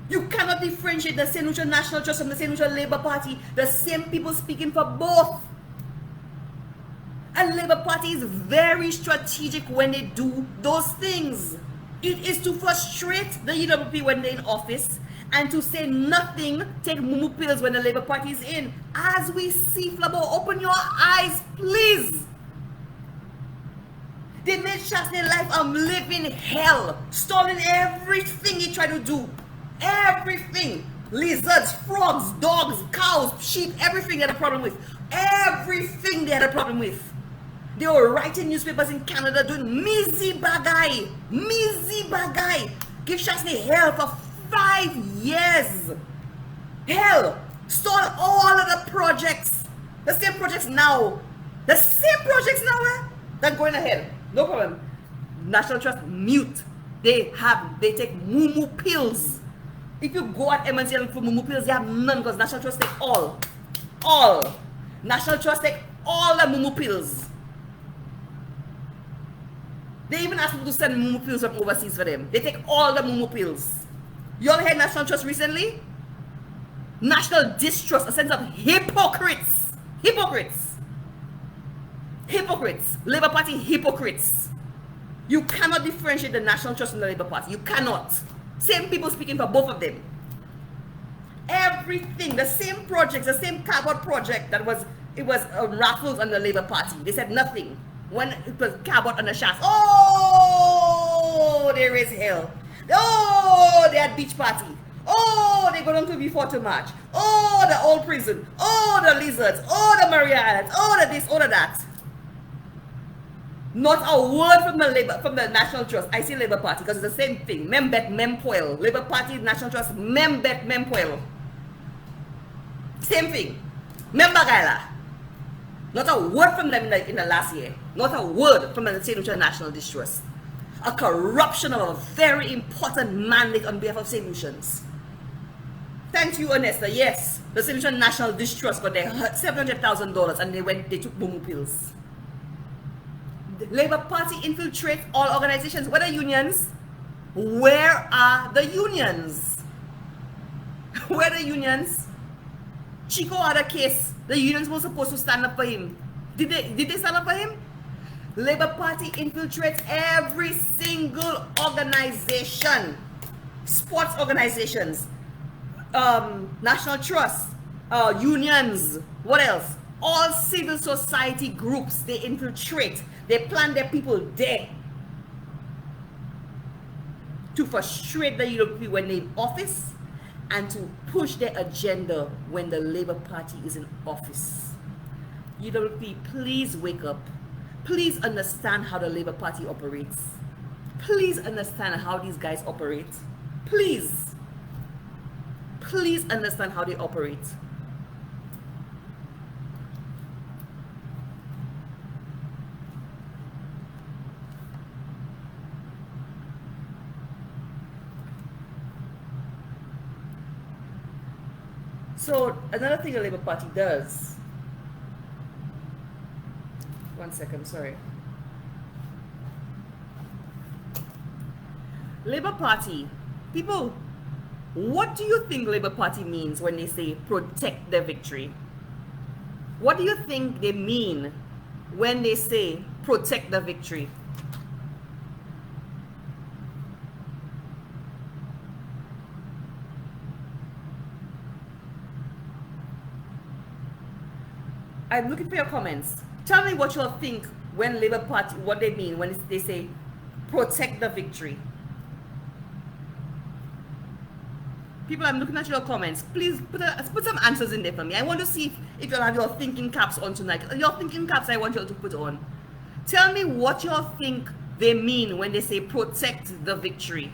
Speaker 1: You cannot differentiate the Saint Lucia National Trust from the Saint Lucia Labour Party. The same people speaking for both. And Labour Party is very strategic when they do those things. It is to frustrate the UWP when they're in office, And to say nothing, take mumu pills when the Labour Party is in. As we see, Flabo, open your eyes, please. They made Shasney life a living hell, stalling everything he tried to do. Everything. Lizards, frogs, dogs, cows, sheep, everything they had a problem with. Everything they had a problem with. They were writing newspapers in Canada doing mizzy bagay. Mizzy bagay. Give Shasney hell for 5 years. Hell. Stall all of the projects. The same projects now. The same projects now, They're going ahead. No problem. National Trust mute. They take mumu pills. If you go at MNC and look for mumu pills, they have none because National Trust take all. All. National Trust take all the mumu pills. They even ask people to send mumu pills from overseas for them. They take all the mumu pills. You all heard National Trust recently? National Distrust, a sense of hypocrites. Hypocrites. Hypocrites. Labour Party hypocrites. You cannot differentiate the National Trust from the Labour Party. You cannot. Same people speaking for both of them. Everything, the same projects, the same cardboard project that was, it was raffles on the Labour Party. They said nothing. When it was cardboard on the shafts, oh, there is hell. Oh, they had beach party. Oh, they go down to before to March. Oh, the old prison. Oh, the lizards. Oh, the Maria Islands. Oh, the this, oh, the that. Not a word from the National Trust. I say Labour Party because it's the same thing. Membet, mempoil. Labour Party, National Trust, membet, mempoil. Same thing. Membagaila. Not a word from them in the last year. Not a word from the Saint Lucia National Distrust. A corruption of a very important mandate on behalf of Saint Lucians. Thank you, Onesta. Yes, the Saint Lucia National Distrust got their $700,000 and they took mumu pills. The Labour Party infiltrate all organizations. What are unions? Where are the unions? Where are the unions? Chico had a case. The unions were supposed to stand up for him. Did they stand up for him? Labour Party infiltrates every single organization. Sports organizations. National Trust. Unions. What else? All civil society groups, they infiltrate. They plant their people there to frustrate the UWP when they're in office and to push their agenda when the Labour Party is in office. UWP, please wake up. Please understand how the Labour Party operates. Please understand how these guys operate. Please. Please understand how they operate. So another thing the Labour Party does, one second, sorry. Labour Party, people, what do you think Labour Party means when they say protect the victory? What do you think they mean when they say protect the victory? I'm looking for your comments. Tell me what you all think when Labour Party, what they mean when they say protect the victory. People, I'm looking at your comments. Please put some answers in there for me. I want to see if you'll have your thinking caps on tonight. Your thinking caps I want you all to put on. Tell me what you all think they mean when they say protect the victory.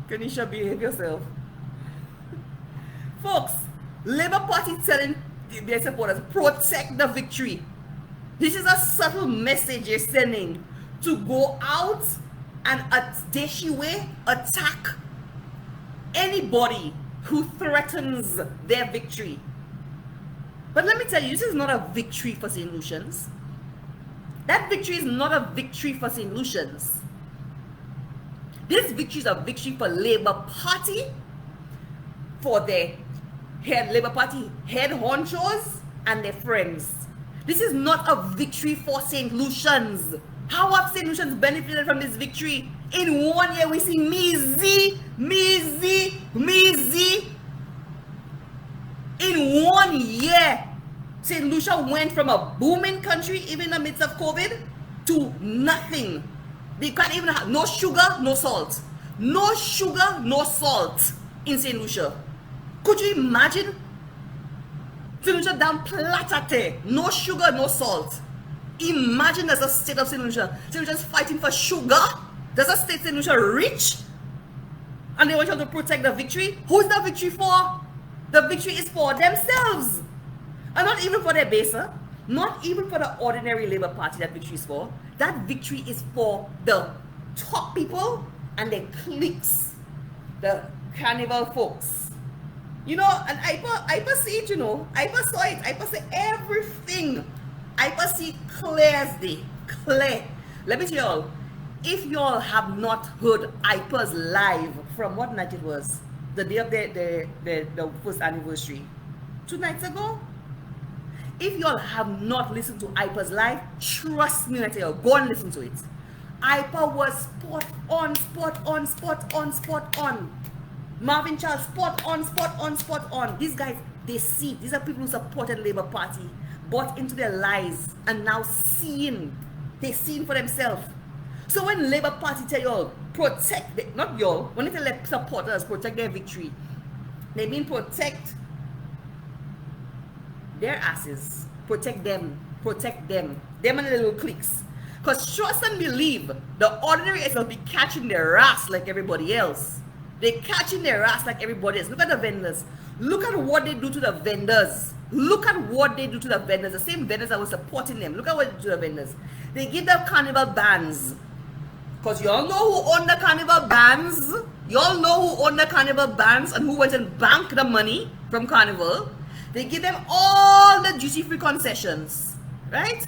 Speaker 1: Kanisha, behave yourself. Folks, Labour Party telling their supporters, protect the victory. This is a subtle message you're sending to go out and way attack anybody who threatens their victory. But let me tell you, this is not a victory for Saint Lucians. That victory is not a victory for Saint Lucians. This victory is a victory for Labour Party, for their Labour Party head honchos and their friends. This is not a victory for St. Lucians. How have St. Lucians benefited from this victory? In 1 year, we see Mizi. In 1 year, St. Lucia went from a booming country, even in the midst of COVID, to nothing. They can't even have no sugar, no salt. No sugar, no salt in St. Lucia. Could you imagine? St. Lucia down platate. No sugar, no salt. Imagine there's a state of St. Lucia. St. Lucia is fighting for sugar. There's a state St. Lucia rich. And they want you to protect the victory. Who's the victory for? The victory is for themselves. And not even for their base. Not even for the ordinary Labour Party that victory is for. That victory is for the top people and their cliques. The carnival folks. You know, and I see it, you know. I saw it. I see everything. I see clear as day. Clear. Let me tell y'all, if y'all have not heard IPA's live from what night it was, the day of the first anniversary, 2 nights ago, if y'all have not listened to IPA's live, trust me when I tell you, go and listen to it. IPA was spot on. Marvin Charles, spot on. These guys, they see. These are people who supported Labour Party, bought into their lies, and now they're seeing for themselves. So when Labour Party tell y'all, protect, not y'all, when they tell their supporters, protect their victory, they mean protect their asses, protect them and the little cliques. Because trust and believe, the ordinary is going to be catching their ass like everybody else. They're catching their ass like everybody else. Look at the vendors. Look at what they do to the vendors. The same vendors that were supporting them. Look at what they do to the vendors. They give them carnival bans. Because y'all know who owned the carnival bans. Y'all know who owned the carnival bans and who went and banked the money from carnival. They give them all the duty-free concessions. Right?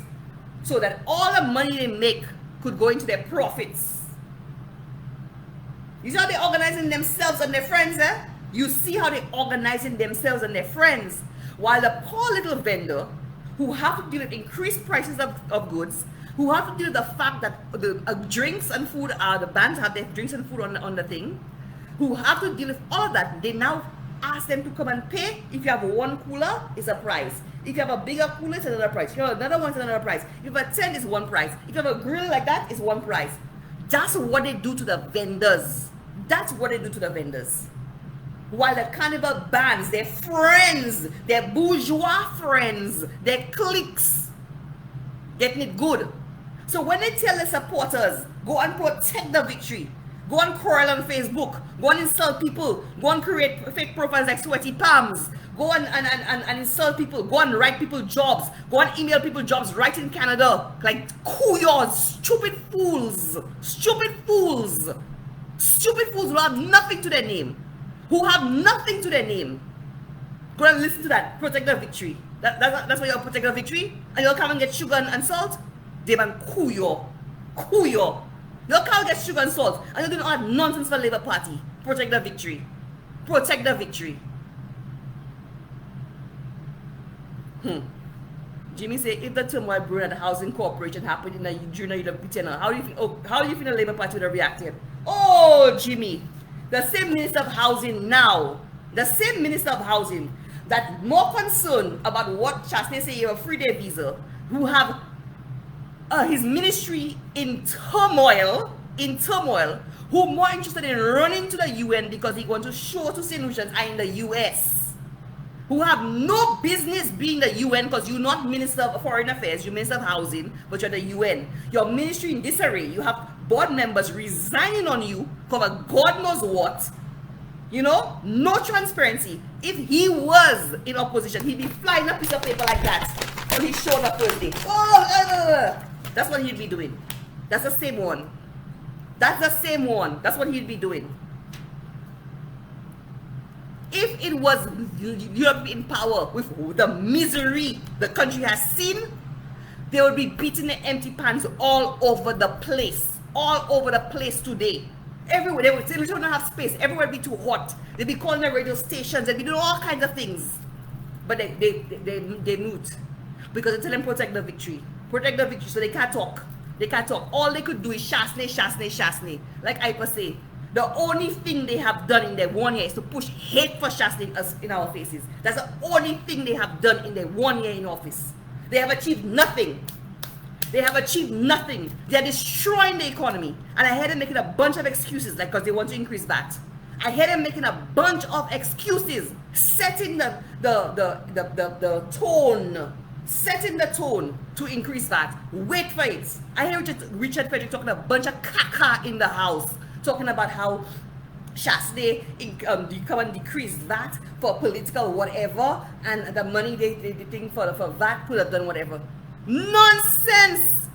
Speaker 1: So that all the money they make could go into their profits. You see how they're organizing themselves and their friends, eh? You see how they're organizing themselves and their friends. While the poor little vendor, who have to deal with increased prices of goods, who have to deal with the fact that the drinks and food the bands have their drinks and food on the thing, who have to deal with all of that, they now ask them to come and pay. If you have one cooler, it's a price. If you have a bigger cooler, it's another price. If you have another one, it's another price. If you have a tent, it's one price. If you have a grill like that, it's one price. That's what they do to the vendors. While the carnival bands, their friends, their bourgeois friends, their cliques, getting it good. So when they tell the supporters, go and protect the victory, go and quarrel on Facebook, go and insult people, go and create fake profiles like Sweaty Palms, go and insult people, go and write people jobs, go and email people jobs right in Canada, like kuyos, stupid fools who have nothing to their name. Go and listen to that. Protect the victory. That's why you'll protect the victory. And you'll come and get sugar and salt. They man kuyo. You'll come and get sugar and salt. And you're doing all that nonsense for Labour Party. Protect the victory. Jimmy say, if the turmoil brewing at the housing corporation happened during the UWP tenure, how do you think the Labour Party would have reacted? Oh, Jimmy, the same Minister of Housing now, that more concerned about what Chasney say a 3-day visa, who have his ministry in turmoil, who more interested in running to the UN because he wants to show to St. Lucians are in the US. Who have no business being the UN because you're not Minister of Foreign Affairs, you're Minister of Housing, but you're the UN. Your ministry in disarray. You have board members resigning on you for God knows what. You know, no transparency. If he was in opposition, he'd be flying a piece of paper like that on his shoulder Thursday. That's what he'd be doing. That's the same one. That's what he'd be doing. If it was Europe in power with the misery the country has seen, they would be beating the empty pans all over the place today. Everywhere. They would say, we don't have space. Everywhere would be too hot. They'd be calling the radio stations. They'd be doing all kinds of things. But they mute. because they tell them protect the victory. Protect the victory, so they can't talk. They can't talk. All they could do is shasne. Like I say, the only thing they have done in their 1 year is to push hate for shasne in our faces. That's the only thing they have done in their 1 year in office. They have achieved nothing. They have achieved nothing. They are destroying the economy. And I heard them making a bunch of excuses, like because they want to increase VAT. I heard them making a bunch of excuses, setting the tone to increase that. Wait for it. I hear Richard Frederick talking a bunch of caca in the house, talking about how Shasne come and decrease VAT for political whatever, and the money they think for VAT could have done whatever. Nonsense!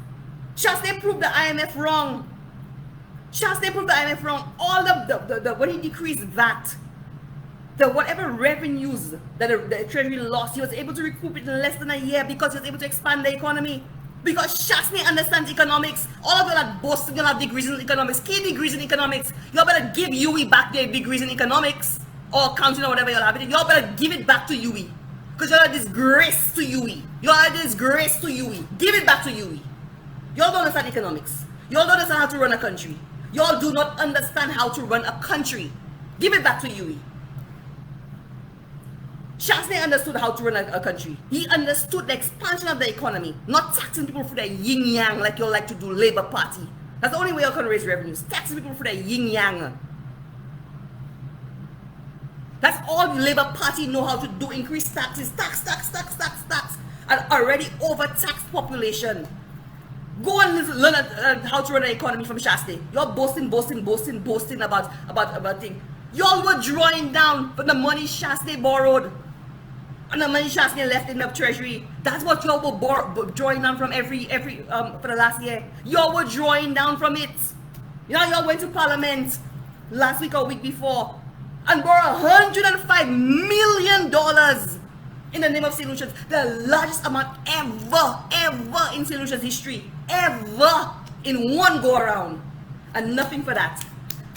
Speaker 1: Shasne proved the IMF wrong. Shasne proved the IMF wrong. All the when he decreased VAT, the whatever revenues that the Treasury lost, he was able to recoup it in less than a year because he was able to expand the economy. Because Shasne understands economics. All of you that boasting you have degrees in economics, key degrees in economics, you better give UWE back their degrees in economics or accounting or whatever you'll have it. You better give it back to UWE. Because you're a disgrace to UWE. You're a disgrace to UWE. Give it back to UWE. Y'all don't understand economics. Y'all don't understand how to run a country. Y'all do not understand how to run a country. Give it back to UWE. Shasne understood how to run a country. He understood the expansion of the economy, not taxing people for their yin-yang like you like to do, Labour Party. That's the only way you can raise revenues, taxing people for their yin-yang. That's all the Labour Party know how to do, increase taxes, tax, an already overtaxed population. Go and learn how to run an economy from Shasne. You're boasting about things. Y'all were drawing down from the money Shasne borrowed and the money Shasne left in the treasury. That's what y'all were drawing down from every for the last year. Y'all were drawing down from it. You know, y'all went to Parliament last week or week before and borrowed $105 million in the name of Saint Lucia's, the largest amount ever in Saint Lucia's history, ever, in one go around, and nothing for that.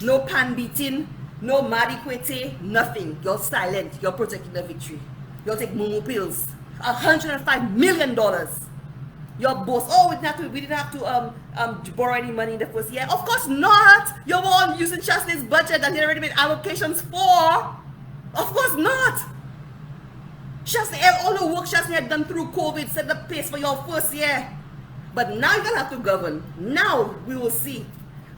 Speaker 1: No pan beating, no Madikwete, nothing. You're silent. You're protecting the victory. You'll take mumu pills. $105 million. Your boss. Oh, we didn't have to borrow any money in the first year. Of course not. You're all using Shasne's budget that he already made allocations for. Of course not. Shasne, all the work Shasne had done through COVID set the pace for your first year. But now you're gonna have to govern. Now we will see.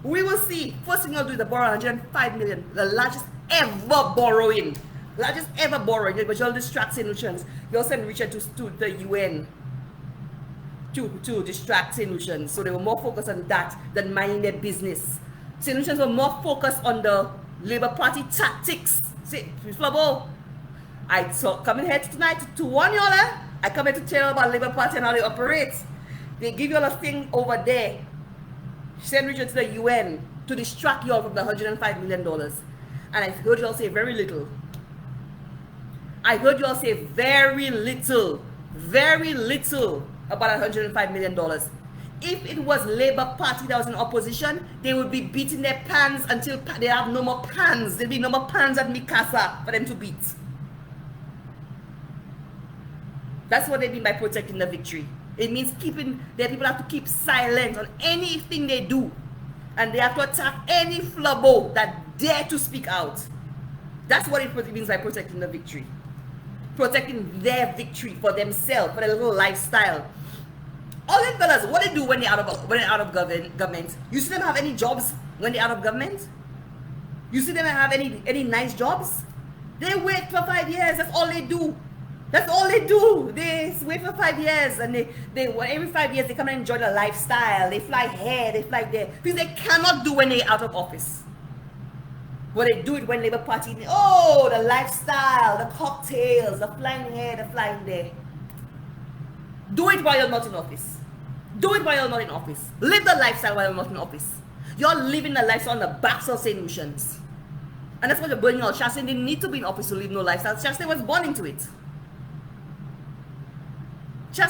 Speaker 1: We will see. First thing you'll do is borrow $105 million, the largest ever borrowing. But you'll distract Saint Lucians. You'll send Richard to the UN to distract Saint Lucians. So they were more focused on that than minding their business. Saint Lucians were more focused on the Labour Party tactics. See, Flabo, I come in here tonight to warn y'all. I come here to tell you about Labour Party and how they operate. They give you all a thing over there. Send Richard to the UN to distract you all from the $105 million. And I heard you all say very little. Very little about $105 million. If it was Labour Party that was in opposition, they would be beating their pans until they have no more pans. There'll be no more pans at Mikasa for them to beat. That's what they mean by protecting the victory. It means their people have to keep silent on anything they do. And they have to attack any flabo that dare to speak out. That's what it means by protecting the victory. Protecting their victory for themselves, for their little lifestyle. All them fellas, what they do when they're out of government? You see them have any jobs when they're out of government? You see them have any nice jobs? They wait for 5 years. That's all they do. They wait for 5 years, and they every 5 years they come and enjoy the lifestyle. They fly here, they fly there. Things they cannot do when they're out of office. But they do it when Labour Party. Oh, the lifestyle, the cocktails, the flying here, the flying there. Do it while you're not in office. Live the lifestyle while you're not in office. You're living the lifestyle on the backs of Saint Lucians. And that's what you're burning out. Shasne didn't need to be in office to live no lifestyle. Shasne was born into it. There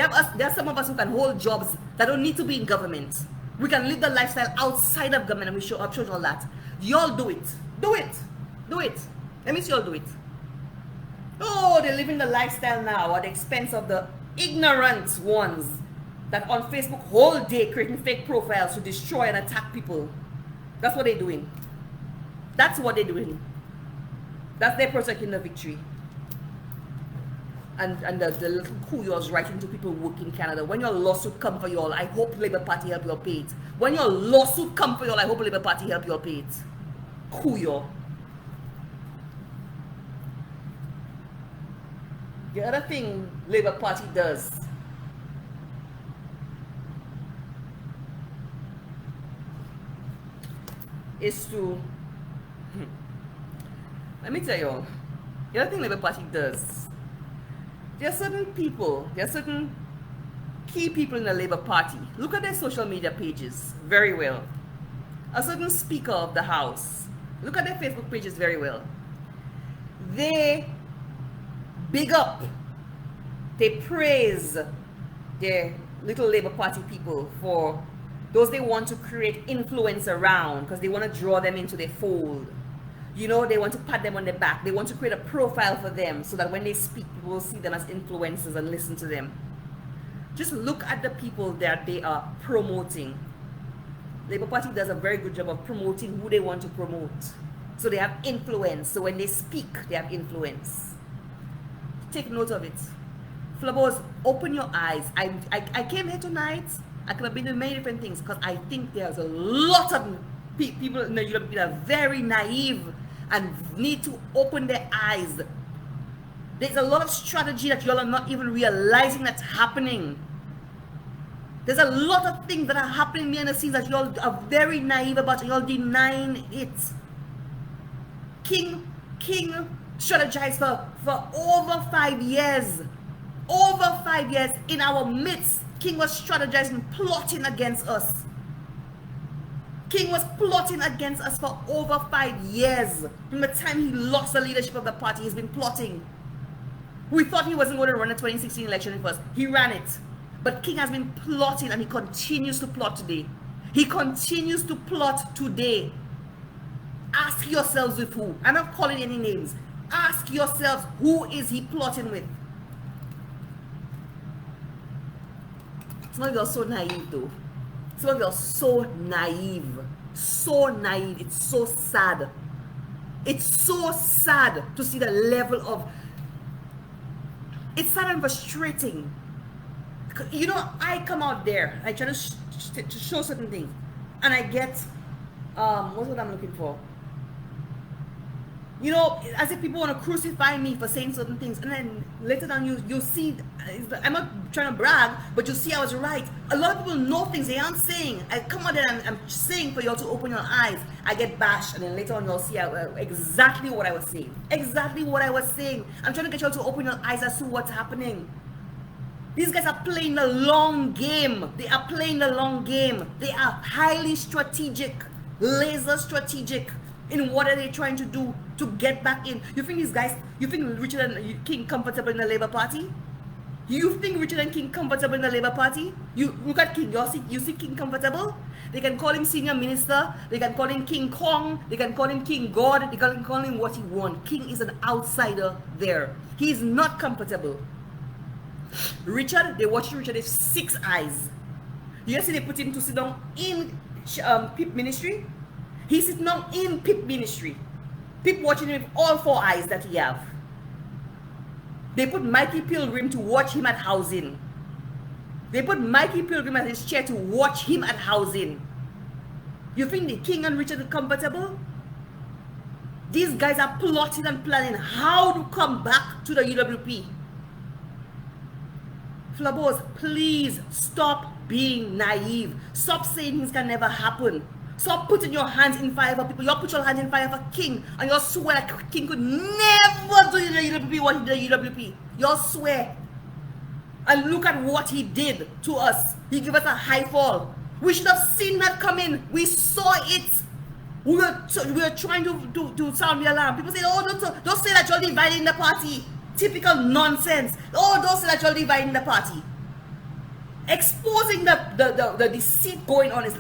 Speaker 1: are some of us who can hold jobs that don't need to be in government. We can live the lifestyle outside of government, and I've showed you all that. Y'all do it. Let me see y'all do it. Oh, they're living the lifestyle now at the expense of the ignorant ones that on Facebook whole day creating fake profiles to destroy and attack people. That's what they're doing. That's what they're doing. That's their protecting the victory. And the little coup you was writing to people who work in Canada. When your lawsuit come for you all, I hope Labour Party help you pay it. When your lawsuit come for you all, I hope Labour Party help you pay it. Coup you. The other thing Labour Party does is to, let me tell you all, the other thing Labour Party does, there are certain people, there are certain key people in the Labour Party. Look at their social media pages very well. A certain Speaker of the House, look at their Facebook pages very well. They big up, they praise their little Labour Party people for those they want to create influence around, because they want to draw them into their fold. You know, they want to pat them on the back. They want to create a profile for them so that when they speak, people will see them as influencers and listen to them. Just look at the people that they are promoting. Labour Party does a very good job of promoting who they want to promote. So they have influence. So when they speak, they have influence. Take note of it. Flabos, open your eyes. I came here tonight. I could have been doing many different things because I think there's a lot of people in the UWP that are very naive and need to open their eyes. There's a lot of strategy that y'all are not even realizing that's happening. There's a lot of things that are happening behind the scenes that y'all are very naive about and y'all denying it. King strategized for over 5 years. Over 5 years in our midst. King was strategizing, plotting against us. King was plotting against us for over 5 years. From the time he lost the leadership of the party, he's been plotting. We thought he wasn't going to run the 2016 election first. He ran it. But King has been plotting and he continues to plot today. He continues to plot today. Ask yourselves with who. I'm not calling any names. Ask yourselves, who is he plotting with? Some of you are so naive though. Some of you are so naive. So naive. It's so sad. It's so sad to see the level of... It's sad and frustrating. You know, I come out there, I try to show certain things, and I get, what's what I'm looking for? You know, as if people want to crucify me for saying certain things, and then later on you see, I'm not trying to brag, but you see I was right. A lot of people know things they aren't saying. I come out there and I'm saying for y'all to open your eyes. I get bashed, and then later on you'll see exactly what I was saying. Exactly what I was saying. I'm trying to get y'all to open your eyes as to what's happening. These guys are playing the long game. They are playing the long game. They are highly strategic, laser strategic in what are they trying to do to get back in. You think these guys, you think Richard and King comfortable in the Labour Party? You think Richard and King comfortable in the Labour Party? You look at King, you see King comfortable? They can call him senior minister, they can call him King Kong, they can call him King God, they can call him what he wants. King is an outsider there. He is not comfortable. Richard, they watch Richard with 6 eyes. You see they put him to sit down in PIP ministry. He's sitting down in PIP ministry. PIP watching him with all 4 eyes that he have. They put Mikey Pilgrim to watch him at housing. They put Mikey Pilgrim at his chair to watch him at housing. You think the King and Richard are comfortable? These guys are plotting and planning how to come back to the UWP. Flabos, please stop being naive. Stop saying things can never happen. Stop putting your hands in fire for people. You put your hands in fire for King, and you swear that King could never do in the UWP what he did in the UWP. You swear. And look at what he did to us. He gave us a high fall. We should have seen that coming. We saw it. We were trying to sound the alarm. People say, oh, don't say that you're dividing the party. Typical nonsense. Oh, don't say that you're dividing the party. Exposing the deceit going on is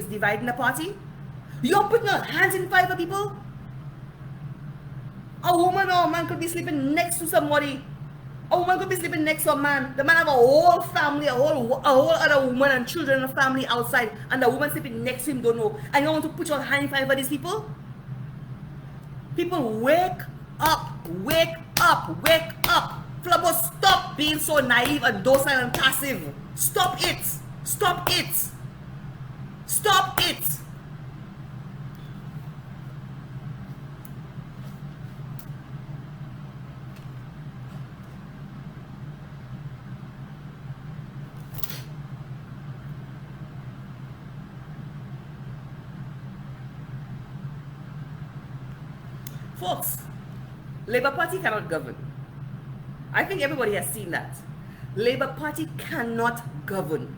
Speaker 1: dividing the party. You're putting your hands in fire for people. A woman or a man could be sleeping next to somebody. A woman could be sleeping next to a man. The man have a whole family, a whole other woman and children and a family outside, and the woman sleeping next to him don't know. And you want to put your hand in fire for these people? People, wake up, wake up, wake up. Flubber, stop being so naive and docile and passive. Stop it. Stop it. Stop it. Folks, Labour Party cannot govern. I think everybody has seen that. Labour Party cannot govern.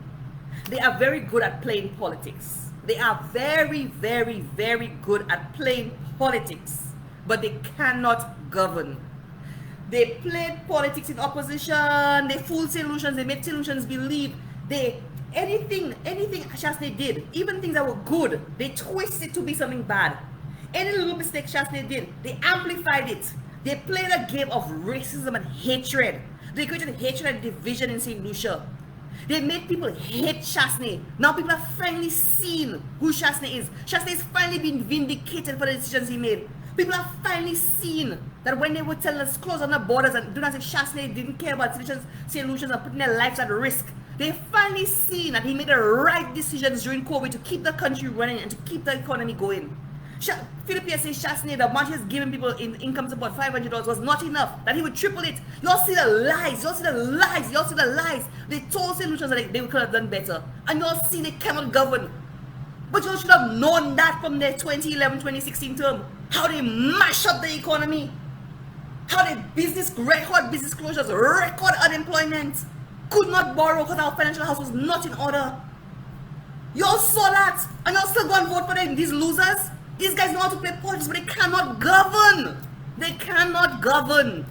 Speaker 1: They are very good at playing politics. They are very, very, very good at playing politics, but they cannot govern. They played politics in opposition, they fooled Saint Lucians, they made Saint Lucians believe anything Shasney did, even things that were good, they twisted to be something bad. Any little mistake Shasney did, they amplified it. They played a game of racism and hatred. They created hatred and division in Saint Lucia. They made people hate Shasney. Now people have finally seen who Shasney is. Shasney has finally been vindicated for the decisions he made. People have finally seen that when they were telling us close on the borders and do not say Shasney didn't care about Saint Lucians and putting their lives at risk. They finally seen that he made the right decisions during COVID to keep the country running and to keep the economy going. Philippe says Shasney, the amount he has given people in income support, $500 was not enough, that he would triple it. Y'all see the lies, y'all see the lies, y'all see the lies. They told Saint Lucians that they could have done better. And y'all see they cannot govern. But y'all should have known that from their 2011-2016 term. How they mash up the economy. How they record business closures, record unemployment. Could not borrow because our financial house was not in order. Y'all saw that. And y'all still go and vote for them, these losers. These guys know how to play politics, but they cannot govern. They cannot govern.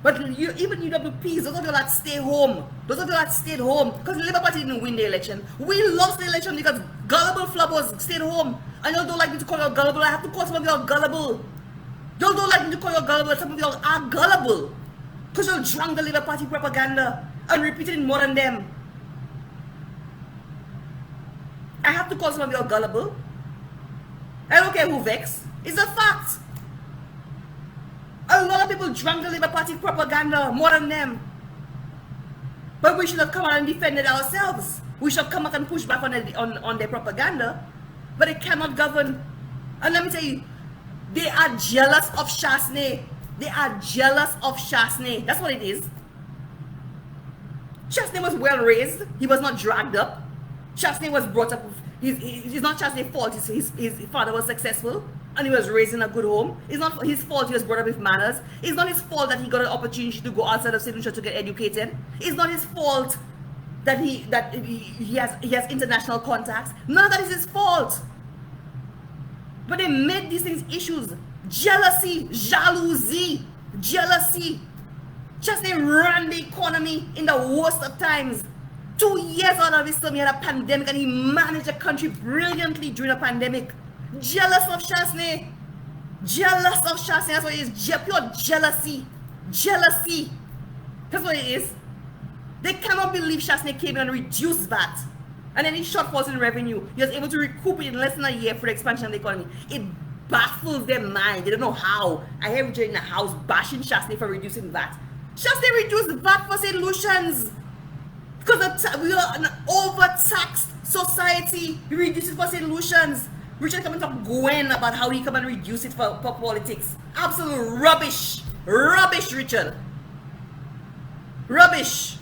Speaker 1: But even UWPs, those of you that stay home, those of you that stayed home, because the Labour Party didn't win the election. We lost the election because gullible flubbers stayed home. And y'all don't like me to call you gullible. I have to call some of you gullible. Y'all don't like me to call you gullible. Some of you are gullible. Because y'all drank the Labour Party propaganda and repeated it more than them. I have to call some of you gullible. I don't care who vex. It's a fact. A lot of people drank the Labour Party propaganda more than them. But we should have come out and defended ourselves. We should have come out and pushed back on their propaganda. But they cannot govern. And let me tell you, they are jealous of Shasney. They are jealous of Shasney. That's what it is. Shasney was well raised. He was not dragged up. Shasney was brought up, it's not Shasney's fault, his father was successful and he was raised in a good home. It's not his fault he was brought up with manners. It's not his fault that he got an opportunity to go outside of Saint Lucia to get educated. It's not his fault that he has international contacts. None of that is his fault. But they made these things issues. Jealousy, jalousie, jealousy. Shasney ran the economy in the worst of times. 2 years out of his term, he had a pandemic and he managed the country brilliantly during a pandemic. Jealous of Shasney. Jealous of Shasney. That's what it is. Pure jealousy. Jealousy. That's what it is. They cannot believe Shasney came in and reduced VAT. And any shortfalls in revenue, he was able to recoup it in less than a year for the expansion of the economy. It baffles their mind. They don't know how. I hear everybody in the house bashing Shasney for reducing VAT. Shasney reduced VAT for Saint Lucians. Because we are an overtaxed society. We reduce it for Saint Lucians. Richard come and talk Gwen about how he come and reduce it for politics. Absolute rubbish. Rubbish, Richard. Rubbish.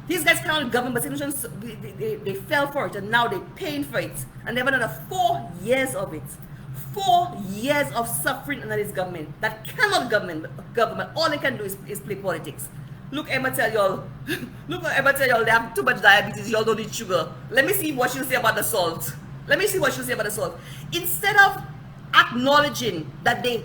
Speaker 1: These guys cannot govern, but Saint Lucians, they fell for it and now they're paying for it. And they've had another 4 years of it. 4 years of suffering under this government that cannot government. All they can do is play politics. Look, Emma tell y'all, they have too much diabetes, y'all don't need sugar. Let me see what she'll say about the salt. Instead of acknowledging that they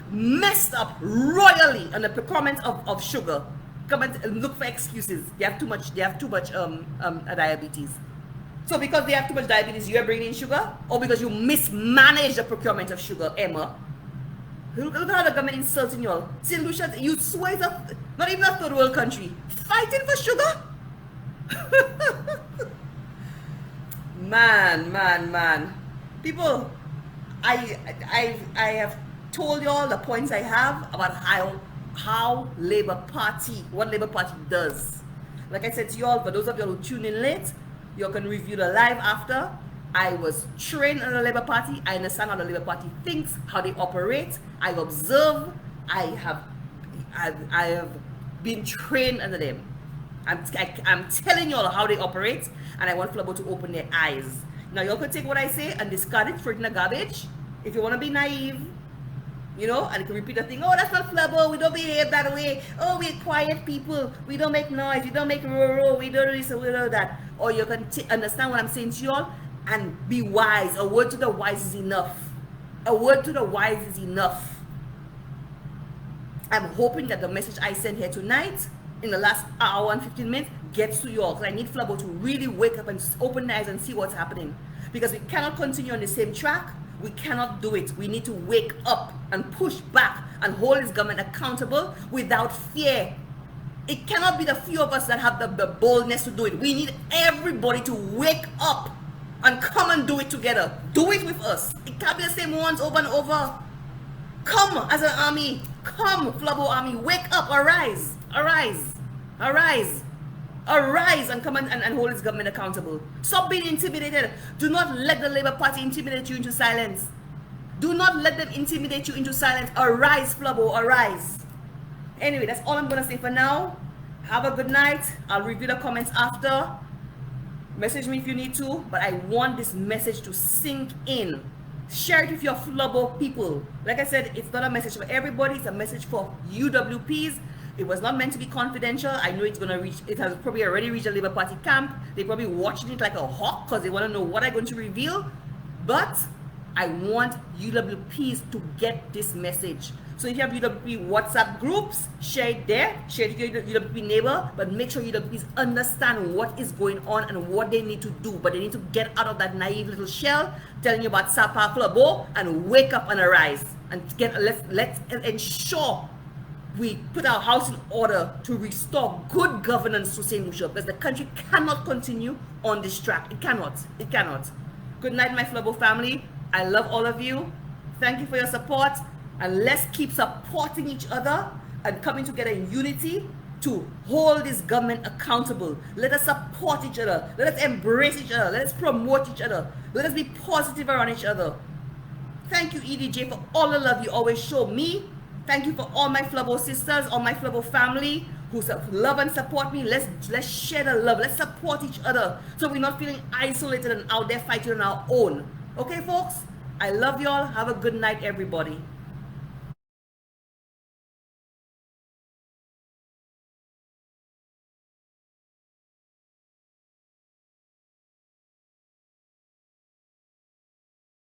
Speaker 1: messed up royally on the procurement of sugar, come and look for excuses. They have too much diabetes. So because they have too much diabetes, you're bringing in sugar? Or because you mismanage the procurement of sugar, Emma? Look at how the government insulting y'all. Saint Lucia, you swear it's not even a third world country, fighting for sugar? Man. People, I have told y'all the points I have about how Labour Party, what Labour Party does. Like I said to y'all, for those of y'all who tune in late, you can review the live after. I was trained in the Labour Party. I understand how the Labour Party thinks, how they operate. I observe. I have been trained under them. I'm telling y'all how they operate, and I want Flabo to open their eyes. Now y'all can take what I say and discard it, throw it in the garbage. If you want to be naive, you know, and you can repeat the thing, oh, that's not Flabo, we don't behave that way. Oh, we're quiet people, we don't make noise, we don't make roar, we don't do this, we don't do that. Or you can understand what I'm saying to y'all and be wise. A word to the wise is enough. A word to the wise is enough. I'm hoping that the message I sent here tonight in the last hour and 15 minutes gets to you all, because I need Flabo to really wake up and open their eyes and see what's happening, because we cannot continue on the same track. We cannot do it. We need to wake up and push back and hold this government accountable without fear. It cannot be the few of us that have the boldness to do it. We need everybody to wake up and come and do it together. Do it with us. It can't be the same ones over and over. Come as an army. Come, Flabo army. Wake up. Arise. Arise. Arise. Arise and come and hold this government accountable. Stop being intimidated. Do not let the Labour Party intimidate you into silence. Do not let them intimidate you into silence. Arise, Flabo. Arise. Anyway, that's all I'm going to say for now. Have a good night. I'll review the comments after. Message me if you need to, but I want this message to sink in. Share it with your Flabo people. Like I said, it's not a message for everybody. It's a message for UWPs. It was not meant to be confidential. I know it's going to reach, it has probably already reached the Labour Party camp. They're probably watching it like a hawk because they want to know what I'm going to reveal. But I want UWPs to get this message. So if you have UWP WhatsApp groups, share it there. Share it with your UWP neighbor. But make sure UWPs understand what is going on and what they need to do. But they need to get out of that naive little shell telling you about Sapa Flabo and wake up and arise. And let's ensure we put our house in order to restore good governance to Saint Lucia, because the country cannot continue on this track. It cannot. It cannot. Good night, my Flabo family. I love all of you. Thank you for your support. And let's keep supporting each other and coming together in unity to hold this government accountable. Let us support each other. Let us embrace each other. Let us promote each other. Let us be positive around each other. Thank you, EDJ, for all the love you always show me. Thank you for all my Flabo sisters, all my Flabo family who love and support me. Let's share the love. Let's support each other so we're not feeling isolated and out there fighting on our own. Okay, folks? I love y'all. Have a good night, everybody.